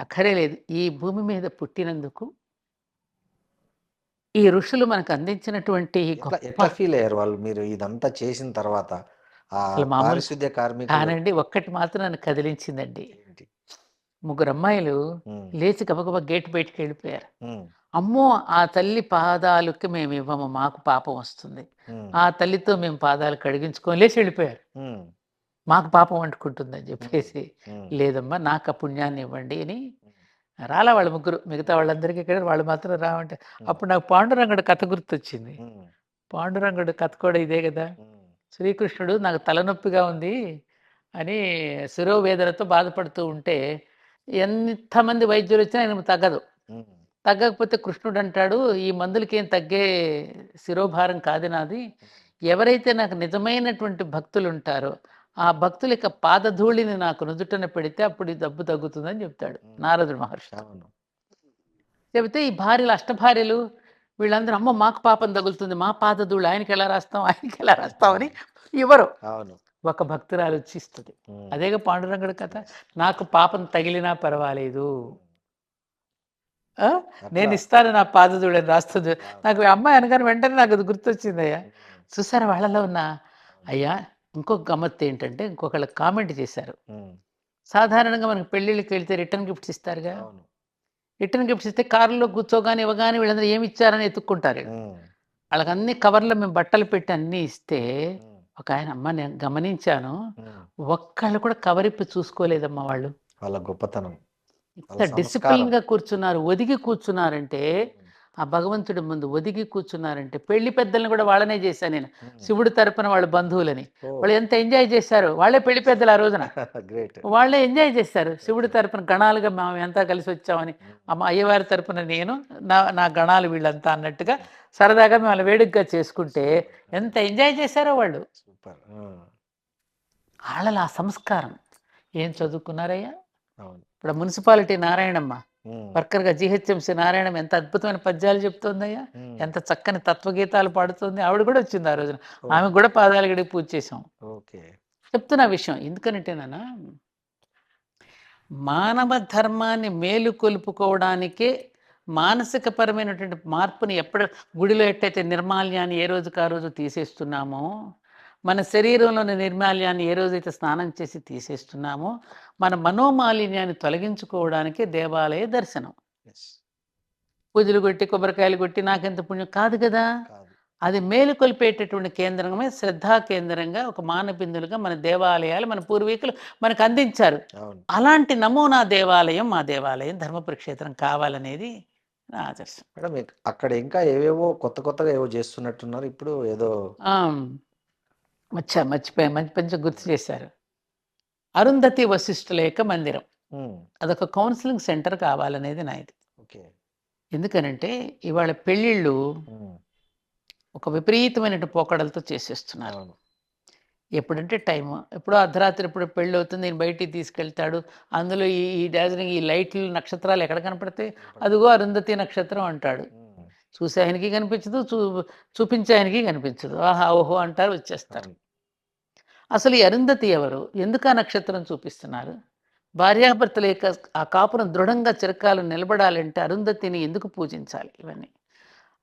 అక్కరే లేదు. ఈ భూమి మీద పుట్టినందుకు ఈ ఋషులు మనకు అందించినటువంటి ఫీల్ అయ్యారు వాళ్ళు మీరు ఇదంతా చేసిన తర్వాత? కానండి, ఒక్కటి మాత్రం నన్ను కదిలించిందండి. 3 అమ్మాయిలు లేచి గబగబా గేట్ బయటికి వెళ్ళిపోయారు. అమ్మో, ఆ తల్లి పాదాలకి మేము ఇవ్వము, మాకు పాపం వస్తుంది, ఆ తల్లితో మేము పాదాలు కడిగించుకొని లేచి వెళ్ళిపోయారు. మాకు పాపం అంటుకుంటుందని చెప్పేసి. లేదమ్మా, నాకు ఆ పుణ్యాన్ని ఇవ్వండి అని రాలా వాళ్ళు 3. మిగతా వాళ్ళందరికీ ఇక్కడ, వాళ్ళు మాత్రం రావంటే. అప్పుడు నాకు పాండురంగడు కథ గుర్తొచ్చింది. పాండురంగడు కథ కూడా ఇదే కదా. శ్రీకృష్ణుడు నాకు తలనొప్పిగా ఉంది అని శిరోవేదనతో బాధపడుతూ ఉంటే ఎంతమంది వైద్యులు వచ్చినా ఆయన తగ్గకపోతే కృష్ణుడు అంటాడు, ఈ మందులకి ఏం తగ్గే శిరోభారం కాదు నాది. ఎవరైతే నాకు నిజమైనటువంటి భక్తులు ఉంటారో ఆ భక్తుల యొక్క పాదధూళిని నాకు నుదుటన పెడితే అప్పుడు ఈ జబ్బు తగ్గుతుందని చెప్తాడు నారదుడు మహర్షి. చెబితే ఈ భార్యలు, అష్టభార్యలు వీళ్ళందరూ, అమ్మ మాకు పాపం తగులుతుంది, మా పాదధూళి ఆయనకి ఎలా రాస్తామని ఇవ్వరు. ఒక భక్తురాలు వచ్చి ఇస్తుంది. అదేగా పాండురంగడి కథ. నాకు పాపం తగిలినా పర్వాలేదు, నేను ఇస్తాను నా పాదధూళి అని రాస్తుంది. నాకు అమ్మాయి అనగానే వెంటనే నాకు అది గుర్తొచ్చిందయ్యా. చూసారా వాళ్ళలో ఉన్న. అయ్యా, ఇంకొక గమ్మత్తు ఏంటంటే, ఇంకొకళ్ళు కామెంట్ చేశారు. సాధారణంగా మనకు పెళ్ళిళ్ళకి వెళ్తే రిటర్న్ గిఫ్ట్స్ ఇస్తారుగా. రిటర్న్ గిఫ్ట్స్ ఇస్తే కారులో కూర్చోగానే ఇవ్వగానే వీళ్ళందరూ ఏమి ఇచ్చారని ఎత్తుక్కుంటారు. వాళ్ళకన్నీ కవర్లో మేము బట్టలు పెట్టి అన్నీ ఇస్తే ఉమ్, ఒక ఆయన అమ్మ నేను గమనించాను, ఉమ్. ఒక్కళ్ళు కూడా కవరిప్పి చూసుకోలేదమ్మా వాళ్ళు. వాళ్ళ గొప్పతనం, వాళ్ళ ఎంత సంస్కారం. డిసిప్లిన్‌గా కూర్చున్నారు, ఒదిగి కూర్చున్నారంటే, ఉమ్, ఆ భగవంతుడి ముందు ఒదిగి కూర్చున్నారంటే, పెళ్లి పెద్దల్ని కూడా వాళ్ళనే చేశా నేను. ఉమ్. శివుడి తరపున వాళ్ళ బంధువులని. ఓ. వాళ్ళు ఎంత ఎంజాయ్ చేశారో. వాళ్ళే పెళ్లి పెద్దలు ఆ రోజున. గ్రేట్. వాళ్ళే ఎంజాయ్ చేశారు. శివుడి ఓకే. తరపున గణాలుగా మేమంతా కలిసొచ్చామని. ఉమ్, అమ్మ అయ్యవారి తరపున నేను, నా నా గణాలు వీళ్ళంతా అన్నట్టుగా ఉమ్. సరదాగా మేము అలా వేడుకగా చేసుకుంటే సూపర్. ఎంత ఎంజాయ్ చేశారో వాళ్ళు. సూపర్. ఆళ్ళలో ఆ సంస్కారం. ఏం చదువుకున్నారయ్యా? అవును. ఇప్పుడు ఆ మున్సిపాలిటీ నారాయణమ్మ ఉమ్, వర్కర్‌గా జీహెచ్ఎంసీ నారాయణమ్మ ఎంత అద్భుతమైన పద్యాలు చెప్తోందయ్యా! ఉమ్. ఎంత చక్కని తత్వగీతాలు పాడుతోంది. ఆవిడ కూడా వచ్చింది ఆ రోజున. ఓ. ఆమెకు కూడా పాదాలు కడిగి పూజ చేశాం. ఓకే. చెప్తున్నా విషయం. ఎందుకనంటేనాన్న, మానవ ధర్మాన్ని మేలుకొలుపుకోవడానికే మానసికపరమైనటువంటి మార్పుని ఎప్పుడు గుడిలో ఎట్టయితే నిర్మాల్యాన్ని ఏ రోజుకి ఆ రోజు తీసేస్తున్నామో, మన శరీరంలోని నిర్మాల్యాన్ని ఏ రోజైతే స్నానం చేసి తీసేస్తున్నామో, మన మనోమాలిన్యాన్ని తొలగించుకోవడానికే దేవాలయ దర్శనం. ఎస్. పూజలు కొట్టి, కొబ్బరికాయలు కొట్టి నాకెంత పుణ్యం కాదు కదా! కాదు. అది మేలుకొల్పేటటువంటి కేంద్రమే శ్రద్ధా కేంద్రంగా ఒక మానబిందులుగా మన దేవాలయాలు మన పూర్వీకులు మనకు అందించారు. అవును. అలాంటి నమూనా దేవాలయం మా దేవాలయం ధర్మపురి క్షేత్రం కావాలనేది నా ఆదర్శం. మేడం అక్కడ ఇంకా ఏవేవో కొత్త కొత్తగా ఏవో చేస్తున్నట్టున్నారు ఇప్పుడు ఏదో. ఆ! మర్చిపోయా. మంచి గుర్తు చేశారు. అరుంధతి వశిష్ఠుల యొక్క మందిరం. ఉమ్, అదొక కౌన్సిలింగ్ సెంటర్ కావాలనేది నా ఇది. ఓకే. ఎందుకనంటే ఇవాళ పెళ్ళిళ్ళు ఉమ్, ఒక విపరీతమైన పోకడలతో చేసేస్తున్నారు. అవును. ఎప్పుడంటే టైము. ఎప్పుడో అర్ధరాత్రి ఎప్పుడో పెళ్ళవుతుంది. ఈయన బయటికి తీసుకెళ్తాడు. అందులో ఈ ఈ డాజరింగ్ ఈ లైట్లు, నక్షత్రాలు ఎక్కడ కనపడతాయి? అదిగో అరుంధతి నక్షత్రం అంటాడు. ఉమ్, చూసే ఆయనకి కనిపించదు. చూపించే ఆయనకి కనిపించదు. ఆహా! ఓహో! అంటారు వచ్చేస్తారు. అవును. అసలు ఈ అరుంధతి ఎవరు? ఎందుకు ఆ నక్షత్రం చూపిస్తున్నారు? భార్యాభర్తల యొక్క ఆ కాపురం దృఢంగా చిరకాలం నిలబడాలంటే అరుంధతిని ఎందుకు పూజించాలి? ఇవన్నీ.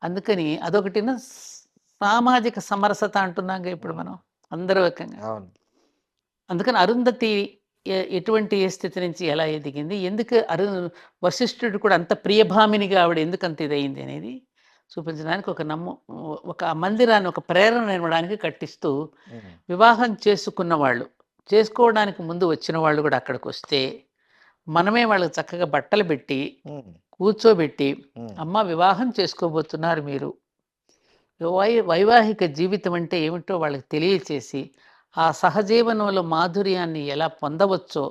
అందుకని అదొకటిను సామాజిక సమరసత అంటున్నాంగా ఇప్పుడు మనం. అందరూ ఏకంగా. అవును. అందుకని అరుంధతి ఎటువంటి ఏ స్థితి నుంచి ఎలా ఎదిగింది? ఎందుకు వశిష్ఠుడు కూడా అంత ప్రియభామినిగా ఆవిడ ఎందుకంత ఇదయింది అనేది చూపించడానికి ఒక మందిరాన్ని ఒక ప్రేరణ ఇవ్వడానికి కట్టిస్తూ, ఉమ్, వివాహం చేసుకున్న వాళ్ళు, చేసుకోవడానికి ముందు వచ్చిన వాళ్ళు కూడా అక్కడికొస్తే, మనమే వాళ్ళకి చక్కగా బట్టలు పెట్టి, ఉమ్, కూర్చోబెట్టి, ఉమ్, అమ్మ వివాహం చేసుకోబోతున్నారు మీరు. వైవాహిక జీవితం అంటే ఏమిటో వాళ్ళకి తెలియచేసి, ఆ సహజీవనంలో మాధుర్యాన్ని ఎలా పొందవచ్చో,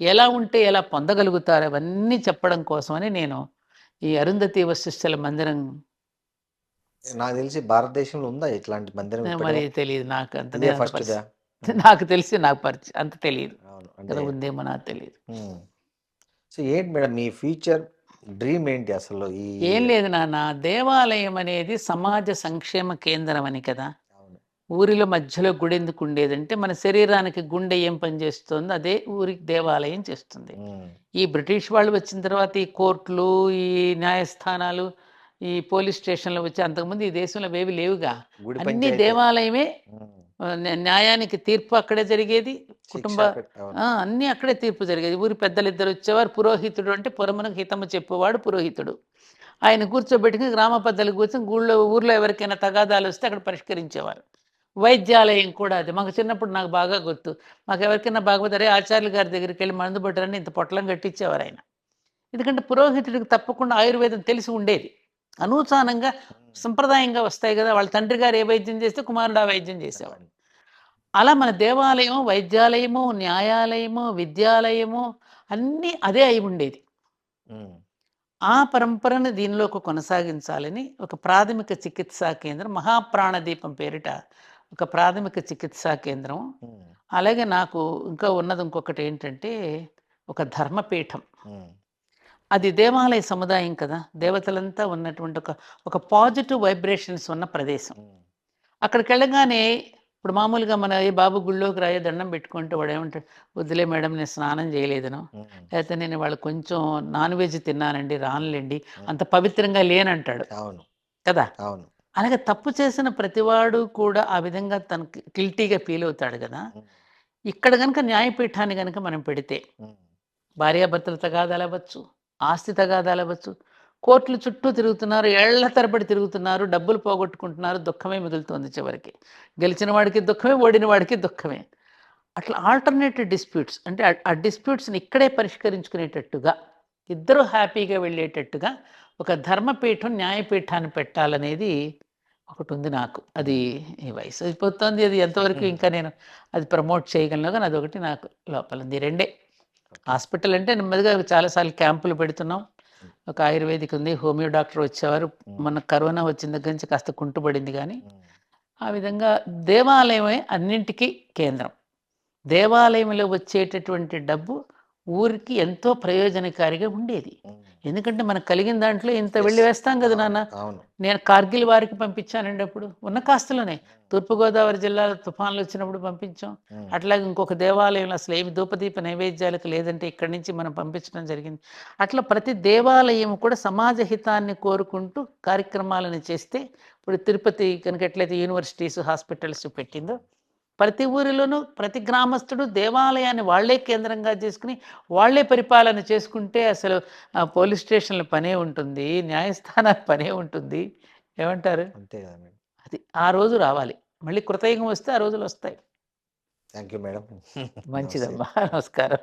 ఎలా ఉంటే ఎలా పొందగలుగుతారో అవన్నీ చెప్పడం కోసమని నేను ఈ అరుంధతి వశిష్ఠుల మందిరం. నాకు తెలిసి భారతదేశంలో ఉందా ఇట్లాంటి మందిరం ఇప్పటి మరి వరకు? తెలీదు నాకు అంత. ఇదే నేను అంత ఫస్ట్ దా. నాకు తెలిసి నాకు అంత తెలియదు అవును. కదా, అంటే ఉందేమో నాకు తెలియదు. సో ఏంటి మేడం మీ ఫ్యూచర్ డ్రీమ్ ఏంటి అసలు ఈ? ఏం లేదు నాన్న, దేవాలయం అనేది సమాజ సంక్షేమ కేంద్రం అని కదా. అవును. ఊరిలో మధ్యలో గుడి ఎందుకు ఉండేదంటే, మన శరీరానికి గుండె ఏం పని చేస్తుందో అదే ఊరికి దేవాలయం చేస్తుంది. ఉమ్, ఈ బ్రిటిష్ వాళ్ళు వచ్చిన తర్వాత ఈ కోర్టులు, ఈ న్యాయస్థానాలు, ఈ పోలీస్ స్టేషన్లు వచ్చి అంతకుముందు ఈ దేశంలో అవేవి లేవుగా. గుడి అన్ని పంచాయతీ. దేవాలయమే. ఉమ్, న్యాయానికి తీర్పు అక్కడే జరిగేది. శిక్ష అవును. అన్నీ అక్కడే తీర్పు జరిగేది. ఊరి పెద్దలు ఇద్దరు వచ్చేవారు. పురోహితుడు అంటే పురమునకు హితము చెప్పేవాడు పురోహితుడు. ఆయన కూర్చోబెట్టుకుని గ్రామ పెద్దలు కూర్చొని ఊర్లో ఎవరికైనా తగాదాలు వస్తే అక్కడ పరిష్కరించేవారు. వైద్యాలయం కూడా అది. మాకు చిన్నప్పుడు నాకు బాగా గుర్తు. మాకు ఎవరికైనా బాగోతే అరే ఆచార్యులు గారి దగ్గరికి వెళ్ళి మందు పట్టారని ఇంత పొట్లం కట్టించేవారు ఆయన. ఎందుకంటే పురోహితుడికి తప్పకుండా ఆయుర్వేదం తెలిసి ఉండేది. అనూచానంగా సంప్రదాయంగా వస్తాయి కదా. వాళ్ళ తండ్రి గారు ఏ వైద్యం చేస్తే కుమారుడు ఆ వైద్యం చేసేవాడు. అవును. అలా మన దేవాలయం, వైద్యాలయము, న్యాయాలయము, విద్యాలయము అన్నీ అదే అయి ఉండేది. ఉమ్, ఆ పరంపరను దీనిలోకి కొనసాగించాలని ఒక ప్రాథమిక చికిత్సా కేంద్రం, మహాప్రాణదీపం పేరిట ఒక ప్రాథమిక చికిత్సా కేంద్రం. ఉమ్, అలాగే నాకు ఇంకా ఉన్నది ఇంకొకటి ఏంటంటే ఒక ధర్మపీఠం. ఉమ్, అది దేవాలయ సముదాయం కదా. దేవతలంతా ఉన్నటువంటి ఒక పాజిటివ్ వైబ్రేషన్స్ ఉన్న ప్రదేశం. ఉమ్, అక్కడికి వెళ్ళగానే ఇప్పుడు మామూలుగా మన ఏ బాబు గుళ్ళోకి రాయో దండం పెట్టుకుంటే వాడు ఏమంటాడు, వద్దులే మేడం నేను స్నానం చేయలేదను, ఉమ్, లేకపోతే నేను వాళ్ళు కొంచెం నాన్ వెజ్ తిన్నానండి రానులేండి, అంత పవిత్రంగా లేనంటాడు అవును. కదా. అవును. అలాగే తప్పు చేసిన ప్రతివాడు కూడా ఆ విధంగా తనకి గిల్టీగా ఫీల్ అవుతాడు కదా. ఉమ్, ఇక్కడ కనుక న్యాయపీఠాన్ని కనుక మనం పెడితే ఉమ్, భార్యాభర్తల తగాదాలు అవ్వచ్చు, ఆస్తి తగాదాలు అవ్వచ్చు, కోర్టుల చుట్టూ తిరుగుతున్నారు, ఏళ్ల తరబడి తిరుగుతున్నారు, డబ్బులు పోగొట్టుకుంటున్నారు, దుఃఖమే మిగులుతోంది చివరికి. గెలిచిన వాడికి దుఃఖమే, ఓడిన వాడికి దుఃఖమే. అట్లా ఆల్టర్నేటివ్ డిస్ప్యూట్స్ అంటే ఆ డిస్ప్యూట్స్ని ఇక్కడే పరిష్కరించుకునేటట్టుగా, ఇద్దరు హ్యాపీగా వెళ్ళేటట్టుగా ఒక ధర్మపీఠం, న్యాయపీఠాన్ని పెట్టాలనేది ఒకటి ఉంది నాకు. అది ఈ వయసు అయిపోతుంది, అది ఎంతవరకు ఇంకా నేను అది ప్రమోట్ చేయగలను, కానీ అదొకటి నాకు లోపల ఉంది. ఈ రెండే. హాస్పిటల్ అంటే నెమ్మదిగా చాలాసార్లు క్యాంపులు పెడుతున్నాం. ఒక ఆయుర్వేదిక్ ఉంది, హోమియో డాక్టర్ వచ్చేవారు. మన కరోనా వచ్చిన దగ్గర నుంచి కాస్త కుంటుపడింది, కానీ ఆ విధంగా దేవాలయమే అన్నింటికీ కేంద్రం. దేవాలయంలో వచ్చేటటువంటి డబ్బు ఊరికి ఎంతో ప్రయోజనకారిగా ఉండేది. ఎందుకంటే మనకు కలిగిన దాంట్లో ఇంత వెళ్ళి వేస్తాం కదా నాన్న. అవును. నేను కార్గిల్ వారికి పంపించానండి అప్పుడు, ఉన్న కాస్తలోనే. తూర్పుగోదావరి జిల్లాలో తుఫాన్లు వచ్చినప్పుడు పంపించాం. అట్లాగే ఇంకొక దేవాలయంలో అసలు ఏమి ధూపదీప నైవేద్యాలకు లేదంటే ఇక్కడి నుంచి మనం పంపించడం జరిగింది. అట్లా ప్రతి దేవాలయం కూడా సమాజ హితాన్ని కోరుకుంటూ కార్యక్రమాలను చేస్తే, ఇప్పుడు తిరుపతి కనుక ఎట్లయితే యూనివర్సిటీస్, హాస్పిటల్స్ పెట్టిందో, ప్రతి ఊరిలోనూ ప్రతి గ్రామస్తుడు దేవాలయాన్ని వాళ్లే కేంద్రంగా చేసుకుని వాళ్లే పరిపాలన చేసుకుంటే అసలు పోలీస్ స్టేషన్ల పనే ఉంటుంది, న్యాయస్థానాల పనే ఉంటుంది. ఏమంటారు? అంతే కదా మేడం. అది ఆ రోజు రావాలి. మళ్ళీ కృతయుగం వస్తే ఆ రోజులు వస్తాయి. Thank you madam. మంచిదమ్మా. నమస్కారం.